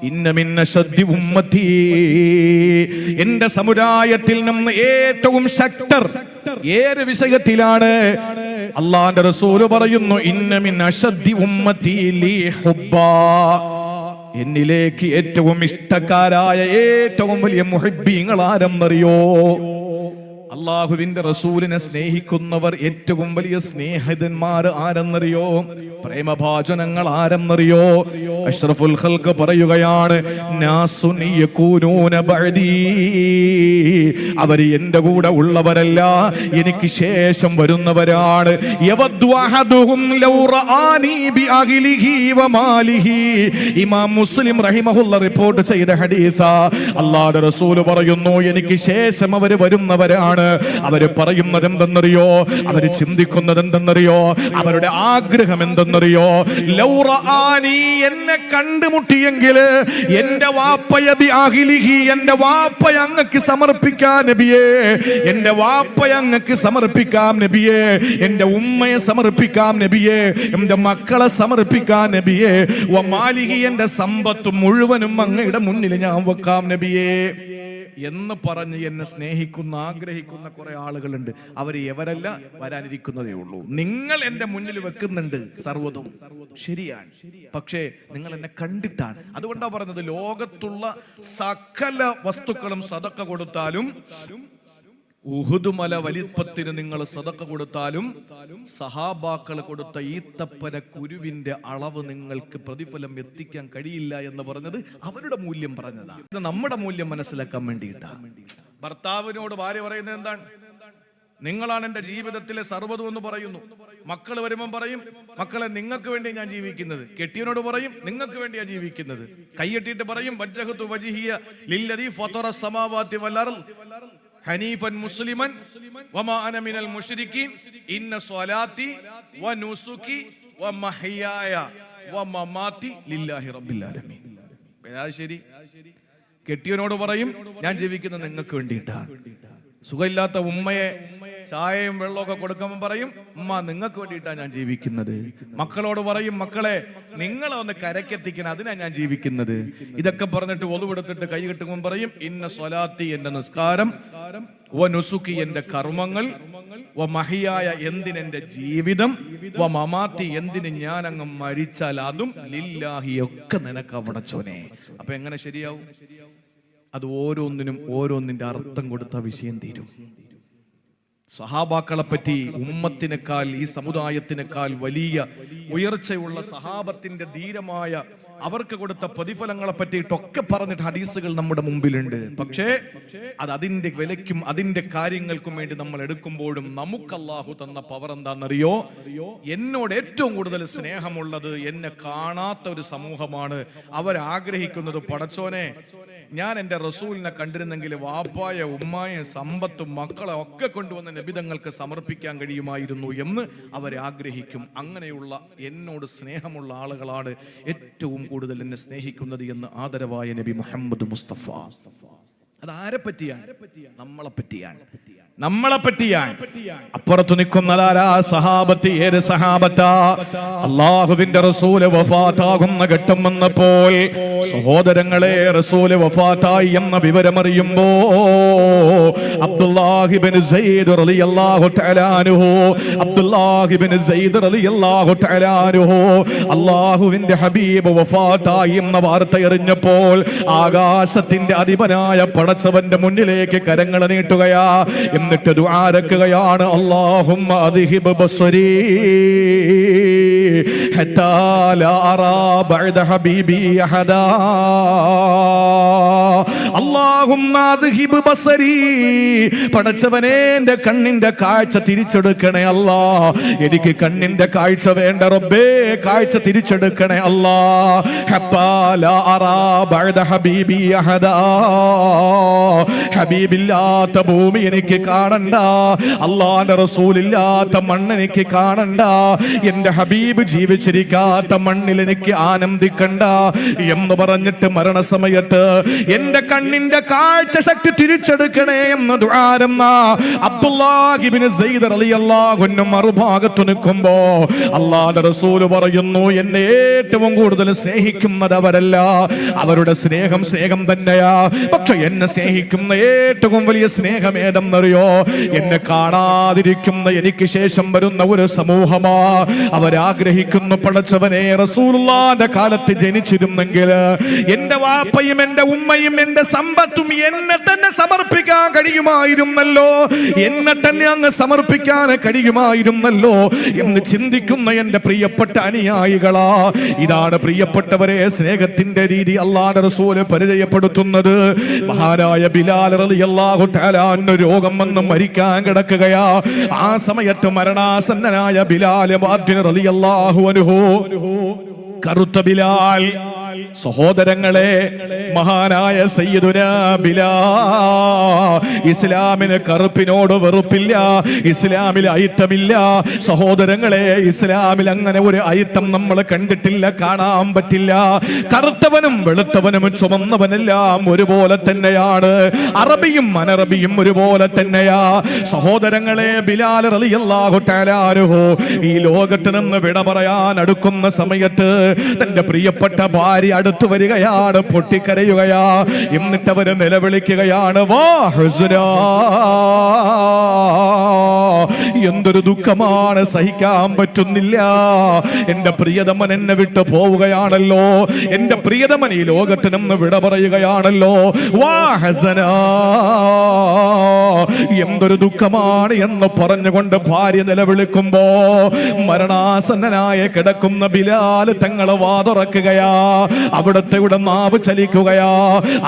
ഇന്ന മിൻ അശദ്ദി ഉമ്മത്തി, എന്റെ സമുദായത്തിൽ നിന്ന് ഏറ്റവും ശക്തർ ഏത് വിഷയത്തിലാണ്? അല്ലാഹുവിന്റെ റസൂൽ പറയുന്നു, ഇന്ന മിൻ അശദ്ദി ഉമ്മത്തി ലി ഹുബ്ബാ, എന്നിലേക്ക് ഏറ്റവും ഇഷ്ടക്കാരായ ഏറ്റവും വലിയ മുഹിബ്ബീങ്ങൾ ആരെന്നറിയോ? അള്ളാഹുവിന്റെ റസൂലിനെ സ്നേഹിക്കുന്നവർ ഏറ്റവും വലിയ സ്നേഹിതന്മാർ ആരെന്നറിയോ? പ്രേമഭാജനങ്ങൾ ആരെന്നറിയോ? അഷ്റഫുൽ ഖൽഖ് പറയുകയാണ്, നാസുൻ യകൂനൂന ബഅദീ, അവർ എന്റെ കൂടെ ഉള്ളവരല്ല, എനിക്ക് ശേഷം വരുന്നവരാണ്. യവദ്ദു അഹദുഹും ലൗ റആനി ബിഅഹ്ലിഹി വമാലിഹി. ഇമാം മുസ്ലിം റഹിമഹുല്ലാഹ് റിപ്പോർട്ട് ചെയ്ത ഹദീസാ. അല്ലാഹുവിന്റെ റസൂൽ പറയുന്നു, എനിക്ക് ശേഷം അവർ വരുന്നവരാണ്. അവര് പറയുന്നത് എന്തെന്നറിയോ? അവര് ചിന്തിക്കുന്നത് എന്തെന്നറിയോ? അവരുടെ ആഗ്രഹം എന്തെന്നറിയോ? ലൗ റആനി, എന്നെ കണ്ടുമുട്ടിയെങ്കിൽ എന്റെ വാപ്പയബി അഖിലിഹി, എന്റെ വാപ്പയെ അങ്ങക്ക് സമർപ്പിക്കാൻ നബിയേ, എന്റെ വാപ്പയെ അങ്ങക്ക് സമർപ്പിക്കാം നബിയേ, എന്റെ ഉമ്മയെ സമർപ്പിക്കാം നബിയേ, എന്റെ മക്കളെ സമർപ്പിക്കാം നബിയേ, വമാലിഹി, എന്റെ സമ്പത്ത് മുഴുവനും അങ്ങയുടെ മുന്നിൽ ഞാൻ വെക്കാം നബിയേ എന്ന് പറഞ്ഞ് എന്നെ സ്നേഹിക്കുന്ന ആഗ്രഹിക്കുന്ന കുറെ ആളുകളുണ്ട്. അവർ എവരല്ല, വരാനിരിക്കുന്നതേ ഉള്ളൂ. നിങ്ങൾ എന്റെ മുന്നിൽ വെക്കുന്നുണ്ട് സർവ്വതും ശരിയാണ്, പക്ഷേ നിങ്ങൾ എന്നെ കണ്ടിട്ടാണ്. അതുകൊണ്ടാണ് പറഞ്ഞത്, ലോകത്തുള്ള സകല വസ്തുക്കളും സദക്ക കൊടുത്താലും, ഉഹുദ് മല വലിപ്പത്തിന് നിങ്ങൾ സദക്ക കൊടുത്താലും, സഹാബാക്കൾ കൊടുത്ത ഈത്തപ്പന കുരുവിന്റെ അളവ് നിങ്ങൾക്ക് പ്രതിഫലം എത്തിക്കാൻ കഴിയില്ല എന്ന് പറഞ്ഞത് അവരുടെ മൂല്യം പറഞ്ഞതാണ്. ഇത് നമ്മുടെ മൂല്യം മനസ്സിലാക്കാൻ വേണ്ടിയിട്ടാണ്. ഭർത്താവിനോട് ഭാര്യ പറയുന്നത് എന്താണ്? നിങ്ങളാണ് എന്റെ ജീവിതത്തിലെ സർവ്വതും എന്ന് പറയുന്നു. മക്കൾ വരുമ്പം പറയും, മക്കളെ നിങ്ങൾക്ക് വേണ്ടി ഞാൻ ജീവിക്കുന്നത്. കെട്ടിയനോട് പറയും, നിങ്ങൾക്ക് വേണ്ടിയാണ് ജീവിക്കുന്നത്. കൈയ്യെട്ടിയിട്ട് പറയും, വജ്ജഹതു വജ്ഹിയ ലില്ലദീ ഫതറ സമാവാതി വൽ അർള് ഹനീഫൻ മുസ്ലിമൻ വമാ അന മിനൽ മുശ്രിക്കീൻ ഇന്ന സ്വലാത്തി വനുസുകി വമഹ്യായ വമമാതി ലില്ലാഹി റബ്ബിൽ ആലമീൻ. ശരി, കെട്ടിയവനോട് പറയും ഞാൻ ജീവിക്കുന്നത് നിങ്ങൾക്ക് വേണ്ടിയിട്ടാണ്. സുഖമില്ലാത്ത ഉമ്മയെ ചായയും വെള്ളമൊക്കെ കൊടുക്കുമ്പോൾ പറയും ഉമ്മ നിങ്ങൾക്ക് വേണ്ടിയിട്ടാണ് ഞാൻ ജീവിക്കുന്നത്. മക്കളോട് പറയും മക്കളെ നിങ്ങളെ ഒന്ന് കരക്കെത്തിക്കണം, അതിനാ ഞാൻ ജീവിക്കുന്നത്. ഇതൊക്കെ പറഞ്ഞിട്ട് ഒതുവെടുത്തിട്ട് കൈ കെട്ടുമ്പോൾ പറയും ഇന്ന സ്വലാത്തി എന്റെ നിസ്കാരം, വ നുസുക്കി എന്റെ കർമ്മങ്ങൾ, വ മഹിയായ എന്തിനെന്റെ ജീവിതം, വ മമാത്തി എന്തിന് ഞാൻ അങ്ങ് മരിച്ചാൽ അതും ലില്ലാഹി ഒക്കെ നിനക്ക് പടച്ചോനെ. അപ്പൊ എങ്ങനെ ശരിയാവും? അത് ഓരോന്നിനും ഓരോന്നിന്റെ അർത്ഥം കൊടുത്ത വിഷയം തീരും. സഹാബാക്കളെ പറ്റി ഉമ്മത്തിനേക്കാൾ ഈ സമുദായത്തിനേക്കാൾ വലിയ ഉയർച്ചയുള്ള സഹാബത്തിന്റെ ധീരമായ അവർക്ക് കൊടുത്ത പ്രതിഫലങ്ങളെ പറ്റിയിട്ടൊക്കെ പറഞ്ഞിട്ട് ഹദീസുകൾ നമ്മുടെ മുമ്പിലുണ്ട്. പക്ഷേ അത് അതിന്റെ വിലയ്ക്കും അതിന്റെ കാര്യങ്ങൾക്കും വേണ്ടി നമ്മൾ എടുക്കുമ്പോഴും നമുക്ക് അല്ലാഹു തന്ന പവർ എന്താണെന്നറിയോ? എന്നോട് ഏറ്റവും കൂടുതൽ സ്നേഹമുള്ളത് എന്നെ കാണാത്ത ഒരു സമൂഹമാണ്. അവരാഗ്രഹിക്കുന്നത് പടച്ചോനെ ഞാൻ എന്റെ റസൂലിനെ കണ്ടിരുന്നെങ്കിൽ വാപ്പായ ഉമ്മായ സമ്പത്തും മക്കളെ ഒക്കെ കൊണ്ടുവന്ന് നബിതങ്ങൾക്ക് സമർപ്പിക്കാൻ കഴിയുമായിരുന്നു എന്ന് അവരാഗ്രഹിക്കും. അങ്ങനെയുള്ള എന്നോട് സ്നേഹമുള്ള ആളുകളാണ് ഏറ്റവും കൂടുതൽ എന്നെ സ്നേഹിക്കുന്നത് എന്ന് ആദരവായ നബി മുഹമ്മദ് മുസ്തഫ. അത് ആരെ പറ്റിയാണ്? നമ്മളെ പറ്റിയാണ്. നമ്മളെ പറ്റിയാണ്. അപ്പുറത്ത് നിൽക്കുന്നതാരാ? സഹാബത്ത്. ഏത് സഹാബത്താ? അള്ളാഹുവിന്റെ റസൂല് വഫാത്താകുന്ന ഘട്ടം വന്നപ്പോൾ സഹോദരങ്ങളെ റസൂല് വഫാത്തായി എന്ന വിവരമറിയുമ്പോ അബ്ദുല്ലാഹിബ്നു സയ്യിദ് റളിയല്ലാഹു തആല അൻഹു അബ്ദുല്ലാഹിബ്നു സയ്യിദ് റളിയല്ലാഹു തആല അൻഹു അള്ളാഹുവിന്റെ ഹബീബ് വഫാത്തായി എന്ന വാർത്ത അറിഞ്ഞപ്പോൾ ആകാശത്തിന്റെ അധിപനായ പടച്ചവന്റെ മുന്നിലേക്ക് കരങ്ങൾ നീട്ടുകയാ. എന്നിട്ട് ദുആരക്കുകയാണ് അല്ലാഹുമ്മ അദ്ഹിബ് ബസ്വരി ഹത്താ ലാ അറാ ബഅദ ഹബീബി അഹദാ. അല്ലാഹുമ്മ അദ്ഹിബ് ബസ്വരി, പടച്ചവനെ എൻ്റെ കണ്ണിന്റെ കാഴ്ച തിരിച്ചെടുക്കണേ അല്ലാ. എനിക്ക് കണ്ണിന്റെ കാഴ്ച വേണ്ട റബ്ബേ, കാഴ്ച തിരിച്ചെടുക്കണേ അല്ലാ. ഹത്താ ലാ അറാ ബഅദ ഹബീബി അഹദാ. ഹബീബില്ലാത്ത ഭൂമി എനിക്ക് കാണണ്ട, അല്ലാഹുവിന്റെ റസൂലില്ലാത്ത മണ്ണ് എനിക്ക് കാണണ്ട, എന്റെ ഹബീബ് ജീവിച്ചിരിക്കാത്ത മണ്ണിൽ എനിക്ക് ആനന്ദിക്കണ്ട എന്ന് പറഞ്ഞിട്ട് മരണസമയത്ത് എന്റെ കണ്ണിന്റെ കാഴ്ച ശക്തി തിരിച്ചെടുക്കണേ എന്ന് ദുആരന്ന അബ്ദുല്ലാഹിബ്നു സയ്യിദ് റളിയല്ലാഹു അൻഹു മറുഭാഗത്ത് നിൽക്കുമ്പോ അല്ലാഹുവിന്റെ റസൂല് പറയുന്നു എന്നെ ഏറ്റവും കൂടുതൽ സ്നേഹിക്കുന്നത് അവരല്ല, അവരുടെ സ്നേഹം തന്നെയാ. പക്ഷെ എന്നെ സ്നേഹിക്കുന്ന ഏറ്റവും വലിയ സ്നേഹം ഏതെന്നറിയോ? എന്നെ കാണാതിരിക്കുന്ന എനിക്ക് ശേഷം വരുന്ന ഒരു സമൂഹമാ. അവരാഗ്രഹിക്കുന്നു പടച്ചവനെ റസൂലുള്ളാഹിന്റെ കാലത്ത് ജനിച്ചിരുന്നെങ്കിൽ എന്റെ വാപ്പയും എന്റെ ഉമ്മയും എന്റെ സമ്പത്തും എന്നെ തന്നെ സമർപ്പിക്കാൻ കഴിയുമായിരുന്നല്ലോ, എന്നെ തന്നെ അങ്ങ് സമർപ്പിക്കാൻ കഴിയുമായിരുന്നല്ലോ എന്ന് ചിന്തിക്കുന്ന എന്റെ പ്രിയപ്പെട്ട അനുയായികളാ. ഇതാണ് പ്രിയപ്പെട്ടവരെ സ്നേഹത്തിന്റെ രീതി അല്ലാഹുവിന്റെ റസൂല് പരിചയപ്പെടുത്തുന്നത്. മഹാനായ ബിലാൽ റളിയല്ലാഹു തആല അൻഹു രോഗം വന്ന് മരിക്കാൻ കിടക്കുകയാ. ആ സമയത്ത് മരണാസന്നനായ ബിലാൽ റളിയല്ലാഹു അൻഹു, കറുത്ത ബിലാൽ. സഹോദരങ്ങളെ മഹാനായ സയ്യിദുനാ ബിലാൽ ഇസ്ലാമിന് കറുപ്പിനോട് വെറുപ്പില്ല, ഇസ്ലാമിൽ അയിത്തമില്ല. സഹോദരങ്ങളെ ഇസ്ലാമിൽ അങ്ങനെ ഒരു അയിത്തം നമ്മൾ കണ്ടിട്ടില്ല, കാണാൻ പറ്റില്ല. കറുത്തവനും വെളുത്തവനും ചുമന്നവനെല്ലാം ഒരുപോലെ തന്നെയാണ്, അറബിയും അനറബിയും ഒരുപോലെ തന്നെയാ. സഹോദരങ്ങളെ ബിലാൽ റളിയല്ലാഹു തആല അൻഹു ഈ ലോകത്ത് നിന്ന് വിട പറയാൻ അടുക്കുന്ന സമയത്ത് തന്റെ പ്രിയപ്പെട്ട ഭാര്യ അടുത്തു വരികയാണ്, പൊട്ടിക്കരയുകയാ. എന്നിട്ട് അവര് നിലവിളിക്കുകയാണ്, വാ ഹുസ്നാ, എന്തൊരു ദുഃഖമാണ്, സഹിക്കാൻ പറ്റുന്നില്ല. എന്റെ പ്രിയതമൻ എന്നെ വിട്ട് പോവുകയാണല്ലോ, എന്റെ പ്രിയതമൻ ഈ ലോകത്ത് നിന്ന് വിട പറയുകയാണല്ലോ. വാ ഹസനാ, എന്തൊരു ദുഃഖമാണ് എന്ന് പറഞ്ഞുകൊണ്ട് ഭാര്യ നിലവിളിക്കുമ്പോ മരണാസന്നനായ കിടക്കുന്ന ബിലാൽ തങ്ങളെ വാതുറക്കുകയാ. അവിടുത്തെ നാവ് ചലിക്കുകയാ,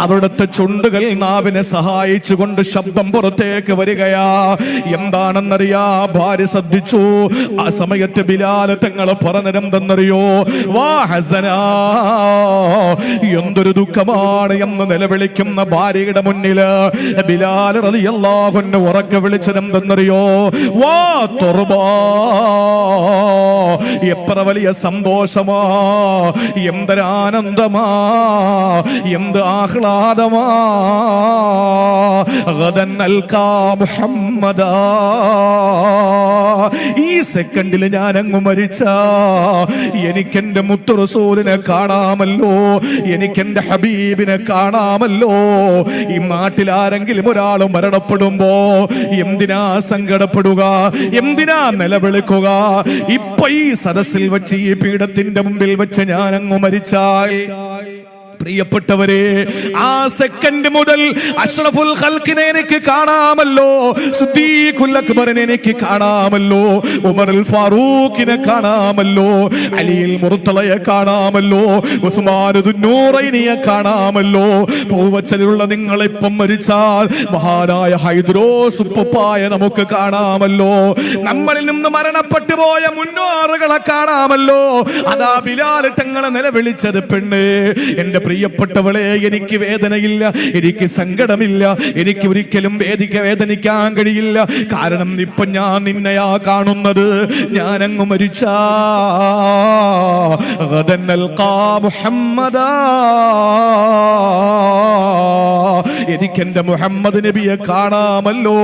അവിടുത്തെ ചുണ്ടുകൾ നാവിനെ സഹായിച്ചുകൊണ്ട് ശബ്ദം പുറത്തേക്ക് വരികയാ. എന്താണെന്നറിയാ ഭാര്യ ശ്രദ്ധിച്ചു. ആ സമയത്ത് ബിലാൽ തങ്ങൾ പറഞ്ഞിരുന്നെന്നറിയോ? വാ ഹസനാ, എന്തൊരു ദുഃഖമാണ് എന്ന് നിലവിളിക്കുന്ന ഭാര്യയുടെ മുന്നിൽ ബിലാൽ റളിയല്ലാഹു അൻഹു ഉറക്കെ വിളിച്ചതെന്തെന്നറിയോ? വാ തുർബാ, എത്ര വലിയ സന്തോഷമാ, എന്തൊരാനന്ദമാ, എന്ത് ആഹ്ലാദമാ. ഗദൻ അൽകാ മുഹമ്മദാ, ഈ സെക്കൻഡിൽ ഞാൻ അങ്ങ് മരിച്ച എനിക്കെന്റെ മുത്തു റസൂലിനെ കാണാമല്ലോ, എനിക്കെന്റെ ഹബീബിനെ കാണാമല്ലോ. ഈ നാട്ടിൽ ആരെങ്കിലും ഒരാൾ മരണപ്പെടുമ്പോ എന്തിനാ സങ്കടപ്പെടുക, എന്തിനാ നിലവിളിക്കുക? ഇപ്പൊ ഈ സദസ്സിൽ വെച്ച്, ഈ പീഠത്തിന്റെ മുമ്പിൽ വെച്ച് ഞാൻ അങ്ങ് മരിച്ചാൽ, പ്രിയപ്പെട്ടവരെ, ആ സെക്കൻഡ് മുതൽ അഷ്റഫുൽ ഖൽഖിനെ എനിക്ക് കാണാമല്ലോ, സിദ്ദീഖുൽ അക്ബറിനെ എനിക്ക് കാണാമല്ലോ, ഉമറുൽ ഫാറൂഖിനെ കാണാമല്ലോ, അലിയിൽ മുർത്തളയെ കാണാമല്ലോ, ഉസ്മാൻ ദുന്നൂറൈനിയെ കാണാമല്ലോ. പൂവച്ചലുള്ള നിങ്ങളിപ്പം മരിച്ചാൽ മഹാനായ ഹൈദ്രോസ് ഉപ്പപ്പായ നമുക്ക് കാണാമല്ലോ. നമ്മളിൽ നിന്ന് മരണപ്പെട്ടു പോയ മുന്നോറുകളെ കാണാമല്ലോ. അതാ ബിലാൽ തങ്ങളെ നിലവിളിച്ചത്, പെണ്ണ്, എന്റെ പ്രിയപ്പെട്ടവളെ, എനിക്ക് വേദനയില്ല, എനിക്ക് സങ്കടമില്ല, എനിക്ക് ഒരിക്കലും വേദനിക്കാൻ കഴിയില്ല. കാരണം ഇപ്പൊ ഞാൻ നിന്നെയാ കാണുന്നത്. ഞാൻ അങ്ങ് മരിച്ചാ എനിക്കെന്റെ മുഹമ്മദ് നബിയെ കാണാമല്ലോ.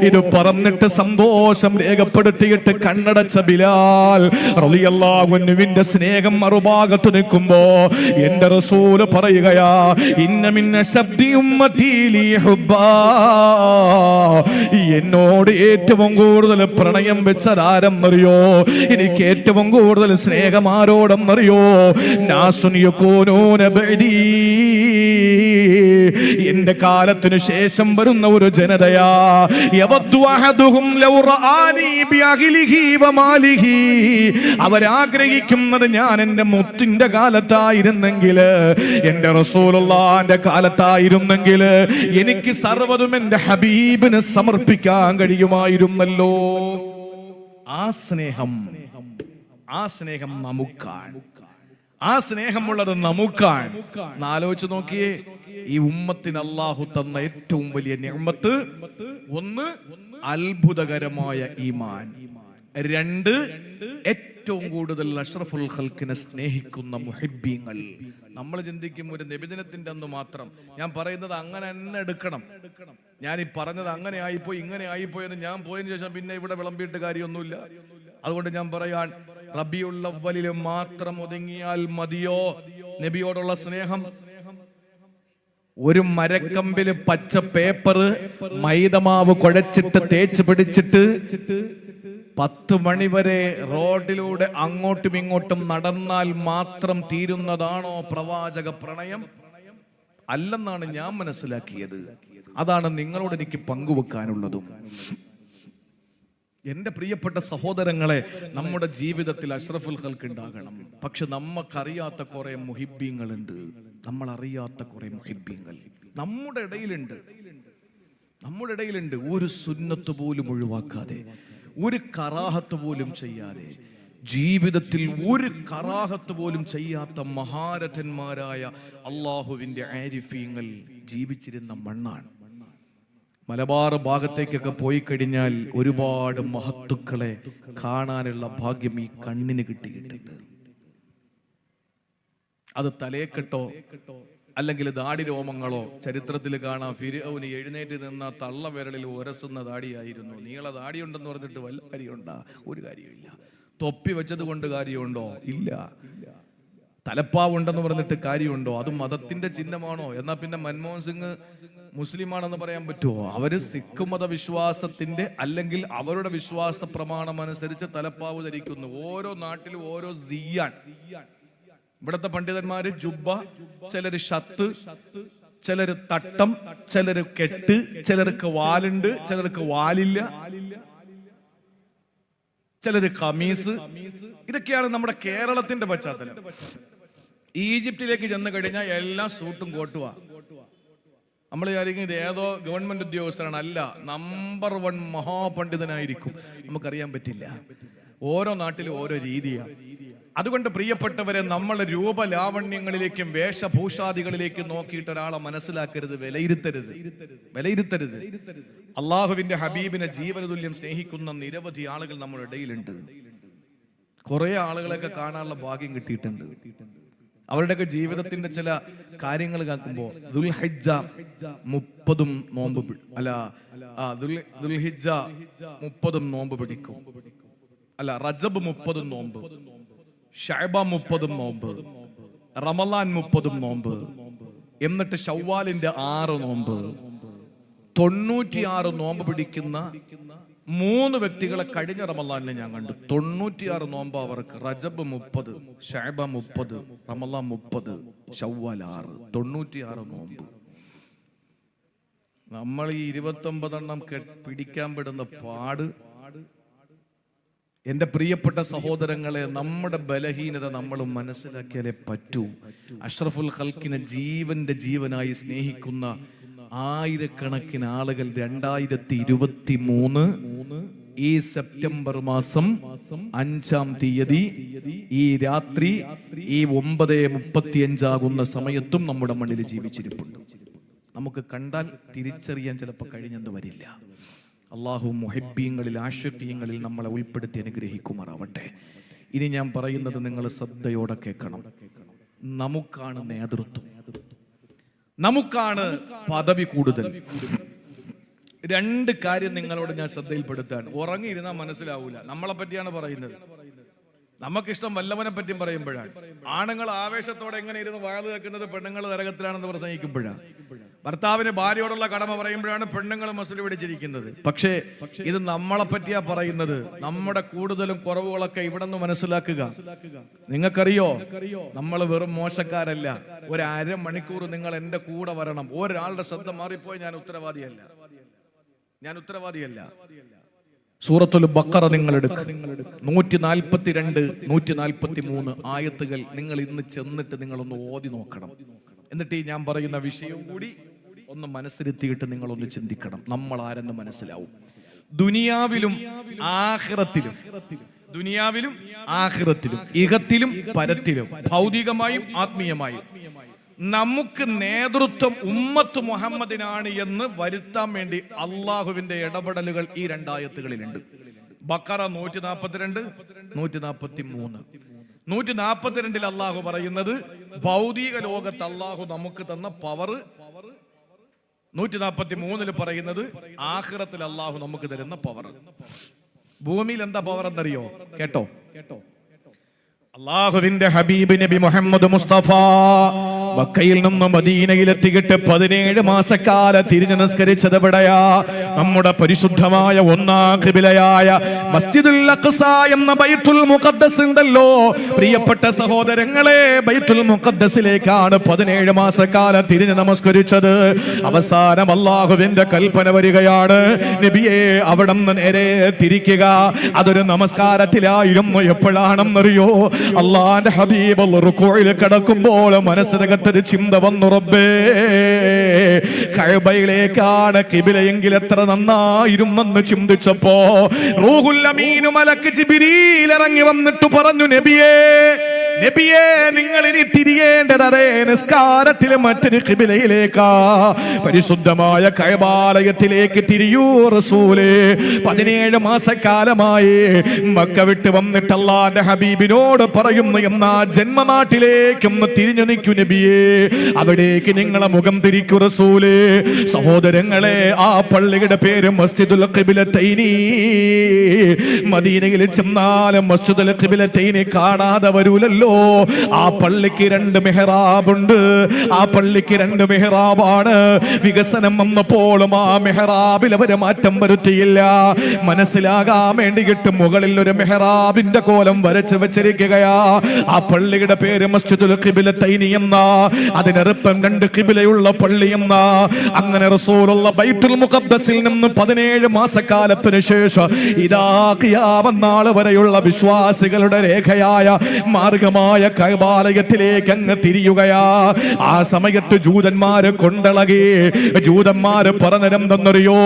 ഇത് പറഞ്ഞിട്ട് സന്തോഷം രേഖപ്പെടുത്തിയിട്ട് കണ്ണടച്ച ബിലാൽ റളിയല്ലാഹു അൻഹുവിന്റെ സ്നേഹം മറുഭാഗത്ത് നിൽക്കുമ്പോ എന്റെ റസൂൽ പറയുകയാ, ഇന്ന മിന്ന ശബ്ദി ഉമ്മത്തി ലീ ഹുബ്ബാ, എന്നോട് ഏറ്റവും കൂടുതൽ പ്രണയം വെച്ചതാരെന്നറിയോ, എനിക്ക് ഏറ്റവും കൂടുതൽ സ്നേഹം ആരോടെന്നറിയോ? നാസുൻ യകൂനൂന ബഅദീ, എന്റെ കാലത്തിനു ശേഷം വരുന്ന ഒരു ജനതയാ. യവദ്ദു അഹദുഹും ലൗ റആനി ബിഅഹ്ലിഹി വമാലിഹി, അവരാഗ്രഹിക്കുന്നത് ഞാൻ എന്റെ മുത്തിന്റെ കാലത്തായിരുന്നെങ്കിൽ, എന്റെ റസൂലുള്ളാഹിന്റെ കാലത്തായിരുന്നെങ്കിൽ എനിക്ക് സർവ്വതും എന്റെ ഹബീബിന് സമർപ്പിക്കാൻ കഴിയുമായിരുന്നല്ലോ. ആ സ്നേഹം നമുക്കാണ്, ആ സ്നേഹമുള്ളത് നമുക്കാണ്. ആലോചിച്ച് നോക്കിയേ, ഈ ഉമ്മത്തിന് അല്ലാഹു തന്ന ഏറ്റവും വലിയ നിഅമത്ത്, ഒന്ന് അത്ഭുതകരമായ ഈമാൻ, രണ്ട് ഏറ്റവും കൂടുതൽ അഷ്റഫുൽ ഖൽഖിനെ സ്നേഹിക്കുന്ന മുഹിബ്ബീങ്ങൾ. നമ്മൾ ചിന്തിക്കും ഒരു നബിദിനത്തിന്റെ അന്ന് മാത്രം. ഞാൻ പറയുന്നത് അങ്ങനെ തന്നെ എടുക്കണം. ഞാൻ ഈ പറഞ്ഞത് അങ്ങനെ ആയിപ്പോയി ഇങ്ങനെ ആയിപ്പോയി എന്ന് ഞാൻ പോയതിനു ശേഷം പിന്നെ ഇവിടെ വിളമ്പിയിട്ട് കാര്യമൊന്നുമില്ല. അതുകൊണ്ട് ഞാൻ പറയാൻ, റബീഉൽ അവ്വലിൽ മാത്രം ഒതുങ്ങിയാൽ മതിയോ നബിയോടുള്ള സ്നേഹം? ഒരു മരക്കമ്പില് പച്ച പേപ്പർ മൈദമാവ് കുഴച്ചിട്ട് തേച്ച് പിടിച്ചിട്ട് 10 മണി വരെ റോഡിലൂടെ അങ്ങോട്ടും ഇങ്ങോട്ടും നടന്നാൽ മാത്രം തീരുന്നതാണോ പ്രവാചക പ്രണയം? അല്ലെന്നാണ് ഞാൻ മനസ്സിലാക്കിയത്. അതാണ് നിങ്ങളോട് എനിക്ക് പങ്കുവെക്കാനുള്ളതും. എന്റെ പ്രിയപ്പെട്ട സഹോദരങ്ങളെ, നമ്മുടെ ജീവിതത്തിൽ അഷ്റഫുൽ ഖൽഖ് ഉണ്ടാകണം. പക്ഷെ നമുക്കറിയാത്ത കുറെ മുഹിബ്ബീങ്ങളുണ്ട്, നമ്മൾ അറിയാത്ത കുറെ മുഹിബ്ബീങ്ങൾ നമ്മുടെ ഇടയിലുണ്ട്. ഒരു സുന്നത്ത് പോലും ഒഴിവാക്കാതെ, ഒരു കറാഹത്ത് പോലും ചെയ്യാതെ, ജീവിതത്തിൽ ഒരു കറാഹത്ത് പോലും ചെയ്യാത്ത മഹാരഥന്മാരായ അള്ളാഹുവിന്റെ ആരിഫീങ്ങൾ ജീവിച്ചിരുന്ന മണ്ണാണ്. മലബാർ ഭാഗത്തേക്കൊക്കെ പോയി കഴിഞ്ഞാൽ ഒരുപാട് മഹത്തുക്കളെ കാണാനുള്ള ഭാഗ്യം ഈ കണ്ണിന് കിട്ടിയിട്ടുണ്ട്. അത് തലേക്കെട്ടോ അല്ലെങ്കിൽ ദാടി രോമങ്ങളോ. ചരിത്രത്തിൽ കാണാം, ഫിർഔന് എഴുന്നേറ്റ് നിന്ന തള്ളവിരലിൽ ഉരസുന്ന ദാടിയായിരുന്നു. നീള ദാടിയുണ്ടെന്ന് പറഞ്ഞിട്ട് വല്ല കാര്യമുണ്ടോ? ഒരു കാര്യമില്ല. തൊപ്പി വെച്ചത് കൊണ്ട് കാര്യമുണ്ടോ? ഇല്ല. തലപ്പാവുണ്ടെന്ന് പറഞ്ഞിട്ട് കാര്യമുണ്ടോ? അത് മതത്തിന്റെ ചിഹ്നമാണോ? എന്നാ പിന്നെ മൻമോഹൻ സിംഗ് മുസ്ലിമാണെന്ന് പറയാൻ പറ്റുമോ? അവര് സിഖ് മത വിശ്വാസത്തിന്റെ അല്ലെങ്കിൽ അവരുടെ വിശ്വാസ പ്രമാണം അനുസരിച്ച് തലപ്പാവ് ധരിക്കുന്നു. ഓരോ നാട്ടിലും ഓരോ സിയാൻ. ഇവിടുത്തെ പണ്ഡിതന്മാര് ജുബ്ബ, ചിലര് ഷത്ത്, ചിലര് തട്ടം, ചിലര് കെട്ട്, ചിലർക്ക് വാലുണ്ട്, ചിലർക്ക് വാലില്ല, ചിലര് കമീസ്. ഇതൊക്കെയാണ് നമ്മുടെ കേരളത്തിന്റെ പശ്ചാത്തലം. ഈജിപ്തിലേക്ക് ചെന്ന് കഴിഞ്ഞാൽ എല്ലാം സൂട്ടും കോട്ടുവാ. നമ്മൾ വിചാരിക്കും ഇത് ഏതോ ഗവൺമെന്റ് ഉദ്യോഗസ്ഥരാണ്. അല്ല, നമ്പർ 1 മഹാപണ്ഡിതനായിരിക്കും. നമുക്കറിയാൻ പറ്റില്ല. ഓരോ നാട്ടിലും ഓരോ രീതിയാണ്. അതുകൊണ്ട് പ്രിയപ്പെട്ടവരെ, നമ്മൾ രൂപലാവണ്യങ്ങളിലേക്കും വേഷഭൂഷാദികളിലേക്കും നോക്കിയിട്ട് ഒരാളെ മനസ്സിലാക്കരുത്, വിലയിരുത്തരുത്. അള്ളാഹുവിന്റെ ഹബീബിനെ ജീവനതുല്യം സ്നേഹിക്കുന്ന നിരവധി ആളുകൾ നമ്മുടെ ഇടയിലുണ്ട്. കുറെ ആളുകളെയൊക്കെ കാണാനുള്ള ഭാഗ്യം കിട്ടിയിട്ടുണ്ട്. അവരുടെയൊക്കെ ജീവിതത്തിന്റെ ചില കാര്യങ്ങൾ കേൾക്കുമ്പോൾ ദുൽഹിജ്ജ 30 നോമ്പ് ദുൽഹിജ്ജ 30 നോമ്പ് പിടിക്കും, അല്ല റജബ് 30 നോമ്പ്, ശഅബാൻ 30 നോമ്പ്, റമളാൻ 30 നോമ്പ്, എന്നിട്ട് ശവ്വാലിന്റെ 6 നോമ്പ്, 96 നോമ്പ് പിടിക്കുന്ന 3 വ്യക്തികളെ കഴിഞ്ഞ റമളാനിൽ ഞാൻ കണ്ടു. 96 നോമ്പ് അവർക്ക്. റജബ് 30, ശഅബാൻ 30, റമളാൻ 30, ശവ്വാൽ 6, 96 നോമ്പ്. നമ്മൾ ഈ 29 പിടിക്കാൻ പെടുന്ന പാട്, എന്റെ പ്രിയപ്പെട്ട സഹോദരങ്ങളെ, നമ്മുടെ ബലഹീനത നമ്മൾ മനസ്സിലാക്കിയാലേ പറ്റൂ. അഷ്റഫുൽ ഖൽക്കിനെ ജീവന്റെ ജീവനായി സ്നേഹിക്കുന്ന ആയിരക്കണക്കിന് ആളുകൾ 2023 ഈ സെപ്റ്റംബർ മാസം 5-ാം തീയതി ഈ രാത്രി ഈ 9:35 ആകുന്ന സമയത്തും നമ്മുടെ മണ്ണിൽ ജീവിച്ചിരിപ്പുണ്ട്. നമുക്ക് കണ്ടാൽ തിരിച്ചറിയാൻ ചിലപ്പോൾ കഴിഞ്ഞെന്ന് വരില്ല. അള്ളാഹു മുഹിബ്ബീങ്ങളിൽ, ആശിഖീങ്ങളിൽ നമ്മളെ ഉൾപ്പെടുത്തി അനുഗ്രഹിക്കുമാറാവട്ടെ. ഇനി ഞാൻ പറയുന്നത് നിങ്ങൾ ശ്രദ്ധയോടെ കേൾക്കണം. നമുക്കാണ് നേതൃത്വം, നമുക്കാണ് പദവി കൂടുതൽ. 2 കാര്യം നിങ്ങളോട് ഞാൻ ശ്രദ്ധയിൽപ്പെടുത്താണ്. ഉറങ്ങിയിരുന്നാൽ മനസ്സിലാവൂല. നമ്മളെ പറ്റിയാണ് പറയുന്നത്. നമുക്കിഷ്ടം വല്ലവനെ പറ്റിയും പറയുമ്പോഴാണ്. ആണുങ്ങൾ ആവേശത്തോടെ എങ്ങനെ ഇരുന്ന് വയല് വെക്കുന്നത് പെണ്ണുങ്ങൾ നരകത്തിലാണെന്ന് പ്രസംഗിക്കുമ്പോഴാണ്. ഭർത്താവിന് ഭാര്യയോടുള്ള കടമ പറയുമ്പോഴാണ് പെണ്ണുങ്ങൾ മസിൽ പിടിച്ചിരിക്കുന്നത്. പക്ഷേ ഇത് നമ്മളെ പറ്റിയാ പറയുന്നത്. നമ്മുടെ കൂടുതലും കുറവുകളൊക്കെ ഇവിടെ നിന്ന് മനസ്സിലാക്കുക. നിങ്ങൾക്കറിയോ, നമ്മൾ വെറും മോശക്കാരല്ല. 1/2 മണിക്കൂർ നിങ്ങൾ എന്റെ കൂടെ വരണം. ഒരാളുടെ ശബ്ദം മാറിപ്പോയി ഞാൻ ഉത്തരവാദിയല്ല. സൂറത്തുൽ ബഖറ നിങ്ങൾ എടുക്കുക. 142, 143 ആയത്തുകൾ നിങ്ങൾ ഇന്ന് ചെന്നിട്ട് നിങ്ങളൊന്ന് ഓതി നോക്കണം. എന്നിട്ട് ഈ ഞാൻ പറയുന്ന വിഷയവും കൂടി ഒന്ന് മനസ്സിരുത്തിയിട്ട് നിങ്ങളൊന്ന് ചിന്തിക്കണം. നമ്മൾ ആരെന്ന് മനസ്സിലാവും. ദുനിയാവിലും ആഖിറത്തിലും ഇഹത്തിലും പരത്തിലും ഭൗതികമായും ആത്മീയമായും നമുക്ക് നേതൃത്വം ഉമ്മത്ത് മുഹമ്മദിനാണ് എന്ന് വരുത്താൻ വേണ്ടി അള്ളാഹുവിന്റെ ഇടപെടലുകൾ ഈ 2 ആയത്തുകളിലുണ്ട്. ബഖറ 142, 143. 142 അള്ളാഹു പറയുന്നത് ഭൗതിക ലോകത്ത് അള്ളാഹു നമുക്ക് തന്ന പവർ. 143 പറയുന്നത് ആഖിറത്തിൽ അള്ളാഹു നമുക്ക് തരുന്ന പവർ. ഭൂമിയിൽ എന്താ പവർ എന്നറിയോ? കേട്ടോ. അള്ളാഹുവിന്റെ ഹബീബ് നബി മുഹമ്മദ് മുസ്തഫ മക്കയിൽ നിന്ന് മദീനയിലെത്തിയിട്ട് 17 മാസക്കാല തിരിഞ്ഞു നിസ്കരിച്ചത് എവിടെയാ? നമ്മുടെ പരിശുദ്ധമായ ഒന്നാം ഖിബിലയായ മസ്ജിദുൽ അഖ്സ എന്ന ബൈത്തുൽ മുഖദ്ദസ് ഉണ്ടല്ലോ. പ്രിയപ്പെട്ട സഹോദരങ്ങളെ, ബൈത്തുൽ മുഖദ്ദസിലേക്കാണ് 17 മാസക്കാല തിരിഞ്ഞു നമസ്കരിച്ചത്. അവസാനം അള്ളാഹുവിന്റെ കൽപ്പന വരികയാണ്, നബിയെ അവിടെ നിന്ന് നേരെ തിരിക്കുക. അതൊരു നമസ്കാരത്തിലായിരുന്നു. എപ്പോഴാണെന്നറിയോ? അള്ളാന്റെ ഹബീബ് റുകൂഇൽ കിടക്കുമ്പോൾ മനസ്സിനകത്തൊരു ചിന്ത വന്നു, റബ്ബേ കഅബയിലേക്കാണ് ഖിബിലയെങ്കിൽ എത്ര നന്നായിരുന്നെന്ന് ചിന്തിച്ചപ്പോ റൂഹുൽ അമീൻ മലക്ക് ജിബ്രീൽ ഇറങ്ങി വന്നിട്ട് പറഞ്ഞു, നബിയേ നിങ്ങൾ ഇനി തിരിയേണ്ടത് അതേ നിസ്കാരത്തിലെ മറ്റൊരു ഖിബിലയിലേക്കാ, പരിശുദ്ധമായ കഅബാലയത്തിലേക്ക് തിരിയൂ റസൂലേ. 17 മാസക്കാലമായി മക്ക വിട്ട് വന്നിട്ട് അല്ലാഹുവിന്റെ ഹബീബിനോട് പറയുന്നു, എന്നാ ജന്മനാട്ടിലേക്കൊന്ന് തിരിഞ്ഞു നിൽക്കൂ നബിയേ, അവിടേക്ക് നിങ്ങളെ മുഖം തിരിക്കൂ റസൂലേ. സഹോദരങ്ങളെ, ആ പള്ളിയുടെ പേര് മസ്ജിദുൽ ഖിബിലത്തൈനി. മദീനയിൽ ചെന്നാലും മസ്ജിദുൽ ഖിബിലത്തൈനി കാണാതെ വരൂലല്ലോ. ആ പള്ളിക്ക് 2 മെഹ്റാബുണ്ട്. ആ പള്ളിക്ക് 2 മെഹ്റാബാണ്. വികസനം വന്നപ്പോഴും ആ മെഹ്റാബിൽ അവര് മാറ്റം വരുത്തിയില്ല. മനസ്സിലാകാൻ വേണ്ടിയിട്ട് മുകളിൽ ഒരു മെഹ്റാബിന്റെ കോലം വരച്ചു വെച്ചിരിക്കുകയാ. ആ പള്ളിയുടെ പേര് മസ്ജിദുൽ ഖിബിലത്തൈനി എന്ന, അതിനൊപ്പം 2 ഖിബിലയുള്ള പള്ളി എന്ന. അങ്ങനെ റസൂലുള്ള ബൈത്തുൽ മുഖദ്ദസിൽ നിന്ന് 17 മാസക്കാലത്തിന് ശേഷം ഇതാ ഖിയാമത്ത് നാൾ വരെയുള്ള വിശ്വാസികളുടെ രേഖയായ മാർഗമായ കഅബാലയത്തിലേക്ക് അങ്ങ് തിരിയുകയാ. ആ സമയത്ത് ജൂതന്മാര് കൊണ്ടളകി. ജൂതന്മാര് പറഞ്ഞെന്തെന്നറിയോ?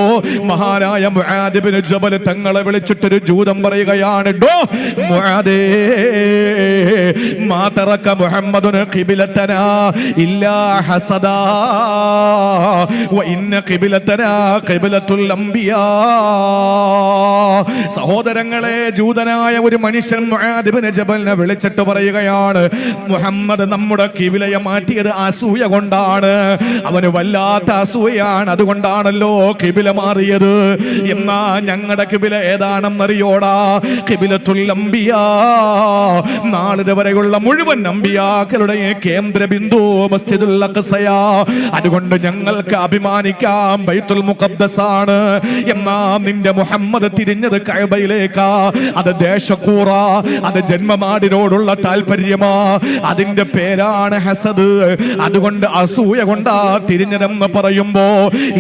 മഹാനായ മുആദ് ഇബ്നു ജബൽ തങ്ങളെ വിളിച്ചിട്ടൊരു ജൂതൻ പറയുകയാണ്, ഡോ മുആദേ, മാ തറക മുഹമ്മദുൻ ഖിബ്ലതനാ ഇല്ലാ ഹസദാ വ ഇന്ന ഖിബ്ലതനാ ഖിബ്ലത്തുൽ അംബിയാ. സഹോദരങ്ങളെ, ജൂതനായ ഒരു മനുഷ്യൻ മുആദ് ഇബ്നു ജബലിനെ വിളിച്ചിട്ട് പറയുകയാണ്, മുഹമ്മദ് നമ്മുടെ ഖിബ്ലയെ മാറ്റിയത് അസൂയ കൊണ്ടാണ്. അവന് വല്ലാത്ത അസൂയയാണ്, അതുകൊണ്ടാണല്ലോ ഖിബ്ല മാറിയത്. എന്നാ ഞങ്ങളുടെ ഖിബ്ല ഏതാണെന്നറിയോടാ? ഖിബ്ലത്തുൽ അംബിയാ. നാളിതുവരെയുള്ള മുഴുവൻ അംബിയാക്കളുടെ കേന്ദ്ര ബിന്ദു മസ്ജിദുൽ അഖ്സയാ. അതുകൊണ്ട് ഞങ്ങൾക്ക് അഭിമാനിക്കാം, ബൈത്തുൽ മുഖദ്ദസാണ്. എന്നാ നിന്റെ മുഹമ്മദ് തിരിഞ്ഞത് കഅബയിലേക്കാ. അത് ദേശക്കൂറ, അത് ജന്മനാടിനോടുള്ള താല്പര്യമാ. അതിന്റെ പേരാണ് ഹസദ്. അതുകൊണ്ട് അസൂയ കൊണ്ടാ തിരിഞ്ഞതെന്ന് പറയുമ്പോ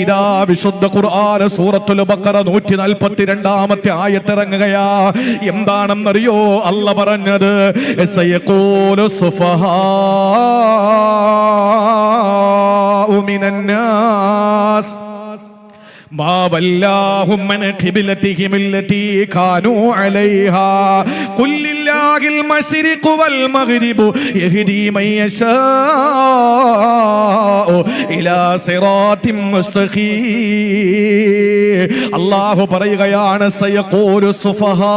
ഇതാ വിശുദ്ധ ഖുർആൻ സൂറത്തുൽ ബഖറ 142-ാമത്തെ ആയത്തിറങ്ങുകയാ. എന്താണെന്നറിയോ അല്ല പറഞ്ഞത്? സയഖൂലു സുഫഹാഉ മിനന്നാസ് മാ വല്ലാഹും അൻ ഖിബ്ലതിഹിം അല്ലതി കാനൂ അലൈഹാ ഖുൽ ലില്ലാഹിൽ മശ്രിഖു വൽ മഗ്രിബു യഹ്ദി മൻ യശാഉ ഇലാ സിറാത്തിൻ മുസ്തഖീം. അല്ലാഹു പറയുകയാണ്, സയഖൂലു സുഫഹാ,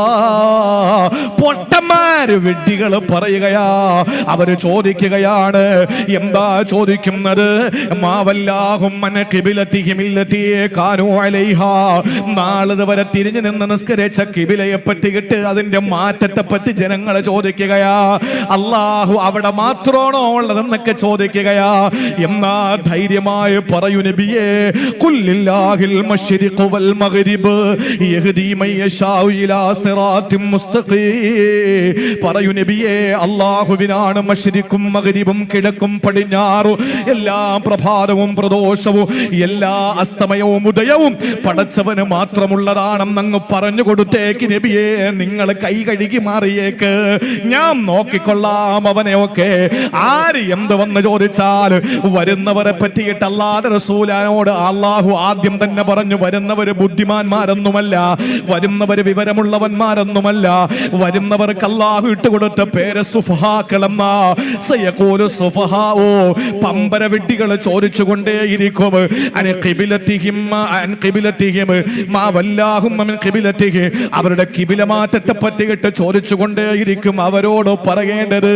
പൊട്ടന്മാര്, വിഡ്ഢികൾ പറയുകയാ. അവര് ചോദിക്കുകയാണ്, എന്താ ചോദിക്കുന്നത്? മാ വല്ലാഹും അൻ ഖിബ്ലതിഹിം അല്ലതി കാനൂ അലൈഹാ. നാളിതുവരെ തിരിഞ്ഞു നിന്ന് നിസ്കരിച്ച ഖിബിലയെ പറ്റിയിട്ട് അതിന്റെ മാറ്റത്തെ പറ്റി ജനങ്ങൾ ചോദിക്കുകയാ. അല്ലാഹു അവിടെ മാത്രമാണോ ഉള്ളതെന്നൊക്കെ ചോദിക്കുകയാ. എന്നാ ധൈര്യമായി പറയൂ നബിയേ, ഖുൽ ലില്ലാഹിൽ മശ്രിഖു വൽ മഗ്രിബ് യഹ്ദി മൻ യശാഉ ഇലാ സിറാത്തിൻ മുസ്തഖീം. പറയൂ നബിയേ, അല്ലാഹുവിനാണ് മശ്രിഖും മഗ്രിബും കിഴക്കും പടിഞ്ഞാറും എല്ലാ പ്രഭാതവും പ്രദോഷവും എല്ലാ അസ്തമയവും ഉദയവും പടച്ചവന് മാത്രമുള്ളതാണെന്ന് അങ്ങ് പറഞ്ഞു കൊടുത്തേക്ക് നബിയെ. നിങ്ങൾ കൈ കഴുകി മാറിയേക്ക്, ഞാൻ നോക്കിക്കൊള്ളാം അവനെയൊക്കെ. ആര് എന്ത് വന്ന് ചോദിച്ചാൽ വരുന്നവരെ പറ്റിയിട്ട് അല്ലാഹുവിന്റെ റസൂലിനോട് അല്ലാഹു ആദ്യം തന്നെ പറഞ്ഞു, വരുന്നവര് ബുദ്ധിമാന്മാരൊന്നുമല്ല, വരുന്നവര് വിവരമുള്ളവന്മാരൊന്നുമല്ല, വരുന്നവർക്ക് അല്ലാഹു ഇട്ടുകൊടുത്ത പേര് സുഫഹാക്കളെന്നാ. സയഖൂലു സുഫഹാഉ, പമ്പര വിഡ്ഢികൾ ചോദിച്ചുകൊണ്ടേയിരിക്കും, അൻ ഖിബ്ലതിഹിം അവരുടെ കിബില മാറ്റത്തെ പറ്റിയിട്ട് ചോദിച്ചുകൊണ്ടേയിരിക്കും. അവരോട് പറയേണ്ടത്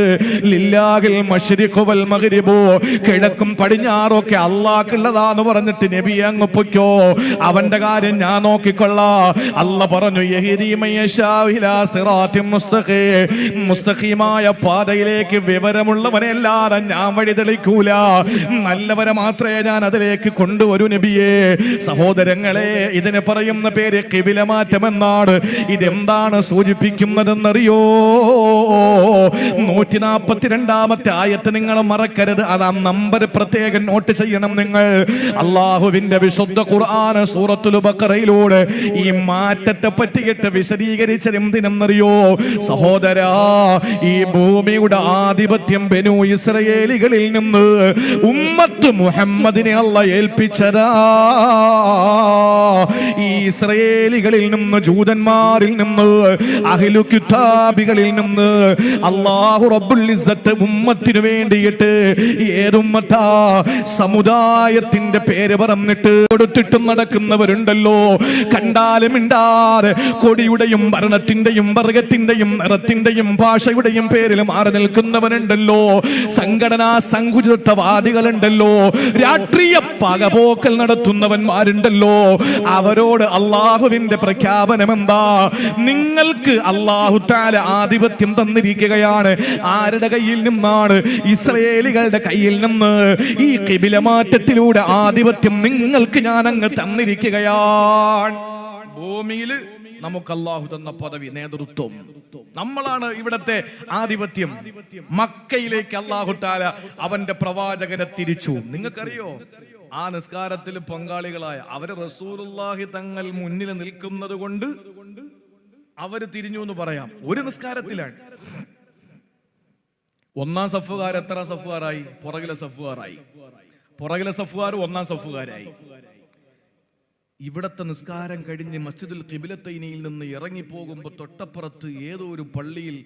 ലില്ലാഹിൽ മശ്രിഖു വൽ മഗ്രിബു, കിഴക്കും പടിഞ്ഞാറും ഒക്കെ അല്ലാഹുള്ളതാന്ന് പറഞ്ഞിട്ട് നബി അങ്ങ് പൊയ്ക്കോ, അവന്റെ കാര്യം ഞാൻ നോക്കിക്കൊള്ളാം. അല്ല പറഞ്ഞു, യഹ്ദി മൻ യശാഉ ഇലാ സിറാത്തിൻ മുസ്തഖീം, മുസ്തഖീമായ പാതയിലേക്ക് വിവരമുള്ളവനെല്ലാരും ഞാൻ വഴി തെളിക്കൂല, നല്ലവരെ മാത്രമേ ഞാൻ അതിലേക്ക് കൊണ്ടുവരൂ നബിയേ. സഹോദരങ്ങളെ, ഇതിന് പറയുന്ന പേര് ഖിബില മാറ്റമെന്നാണ്. ഇതെന്താണ് സൂചിപ്പിക്കുന്നതെന്നറിയോ? 142-ാമത്തെ ആയത്ത് നിങ്ങൾ മറക്കരുത്. അത് ആ നമ്പർ പ്രത്യേകം നോട്ട് ചെയ്യണം നിങ്ങൾ. അല്ലാഹുവിന്റെ വിശുദ്ധ ഖുർആൻ സൂറത്തുൽ ബഖറയിലൂടെ ഈ മാറ്റത്തെ പറ്റിയിട്ട് വിശദീകരിച്ചത് എന്തിനെന്നറിയോ സഹോദരാ? ഈ ഭൂമിയുടെ ആധിപത്യം ബനൂ ഇസ്രായേലികളിൽ നിന്ന് ഉമ്മത്ത് മുഹമ്മദിനെ അല്ലാഹ് ഏൽപ്പിച്ചതാ. ഈ ഇസ്രായേലികളിൽ നിന്ന്, ജൂതന്മാരിൽ നിന്ന്, അഹ്ലു കിതാബികളിൽ നിന്ന് അല്ലാഹു റബ്ബുൽ ഇസ്സത്ത് ഉമ്മത്തിനു വേണ്ടിയിട്ട് ഏതുമ്മത്താ സമുദായത്തിന്റെ പേര് പറഞ്ഞിട്ട് കൊടുത്തിട്ടും നടക്കുന്നവരുണ്ടല്ലോ. കണ്ടാലും മിണ്ടാതെ കൊടിയുടെയും ഭരണത്തിന്റെയും വർഗത്തിന്റെയും നിറത്തിന്റെയും ഭാഷയുടെയും പേരിൽ മാറി നിൽക്കുന്നവരുണ്ടല്ലോ. സംഘടനാ സങ്കുചിതവാദികളുണ്ടല്ലോ. രാഷ്ട്രീയ പകപോക്കൽ നടത്തുന്നവന്മാരുണ്ടല്ലോ. അവരോട് അള്ളാഹുവിന്റെ പ്രഖ്യാപനം എന്താ? നിങ്ങൾക്ക് അല്ലാഹു തആല ആധിപത്യം തന്നിരിക്കുകയാണ്. ആരുടെ കയ്യിൽ നിന്നാണ്? ഇസ്രായേലികളുടെ കയ്യിൽ നിന്ന്. ഈ ഖിബില മാറ്റത്തിലൂടെ ആധിപത്യം നിങ്ങൾക്ക് ഞാൻ അങ്ങ് തന്നിരിക്കുകയാണ്. ഭൂമിയിൽ നമുക്ക് അല്ലാഹു തന്ന പദവി, നേതൃത്വം, നമ്മളാണ് ഇവിടത്തെ ആധിപത്യം. മക്കയിലേക്ക് അല്ലാഹു തആല അവന്റെ പ്രവാചകനെ തിരിച്ചു. നിങ്ങൾക്കറിയോ, ആ നിസ്കാരത്തിൽ പങ്കാളികളായ അവര് റസൂലുള്ളാഹി തങ്ങൾ മുന്നിൽ നിൽക്കുന്നത് കൊണ്ട് അവര് തിരിഞ്ഞു എന്ന് പറയാം. ഒരു നിസ്കാരത്തിലാണ് ഒന്നാം സഫുകാർ എത്ര സഫുകാരായി? പുറകിലെ സഫുകാരായി. പുറകിലെ സഫുകാർ ഒന്നാം സഫുകാരായി. ഇവിടത്തെ നിസ്കാരം കഴിഞ്ഞ് മസ്ജിദുൽ ഖിബ്ലത്തൈനിൽ നിന്ന് ഇറങ്ങിപ്പോകുമ്പോൾ തൊട്ടപ്പുറത്ത് ഏതോ ഒരു പള്ളിയിൽ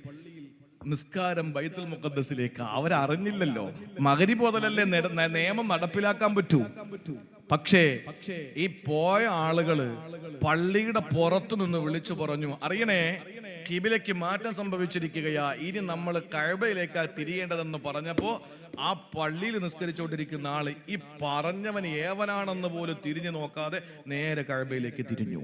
നിസ്കാരം ബൈത്തുൽ മുഖദ്ദസിലേക്ക് അവരറിഞ്ഞില്ലല്ലോ. മഗ്‌രിബ് മുതലല്ലേ നിയമം നടപ്പിലാക്കാൻ പറ്റൂ. പക്ഷേ ഈ പോയ ആളുകള് പള്ളിയുടെ പുറത്തു നിന്ന് വിളിച്ചു പറഞ്ഞു, അറിയണേ കിബിലയ്ക്ക് മാറ്റം സംഭവിച്ചിരിക്കുകയാ, ഇനി നമ്മൾ കഅബയിലേക്കാ തിരിയേണ്ടതെന്ന് പറഞ്ഞപ്പോ ആ പള്ളിയിൽ നിസ്കരിച്ചുകൊണ്ടിരിക്കുന്ന ആള് ഈ പറഞ്ഞവൻ ഏവനാണെന്ന് പോലും തിരിഞ്ഞു നോക്കാതെ നേരെ കഅബയിലേക്ക് തിരിഞ്ഞു.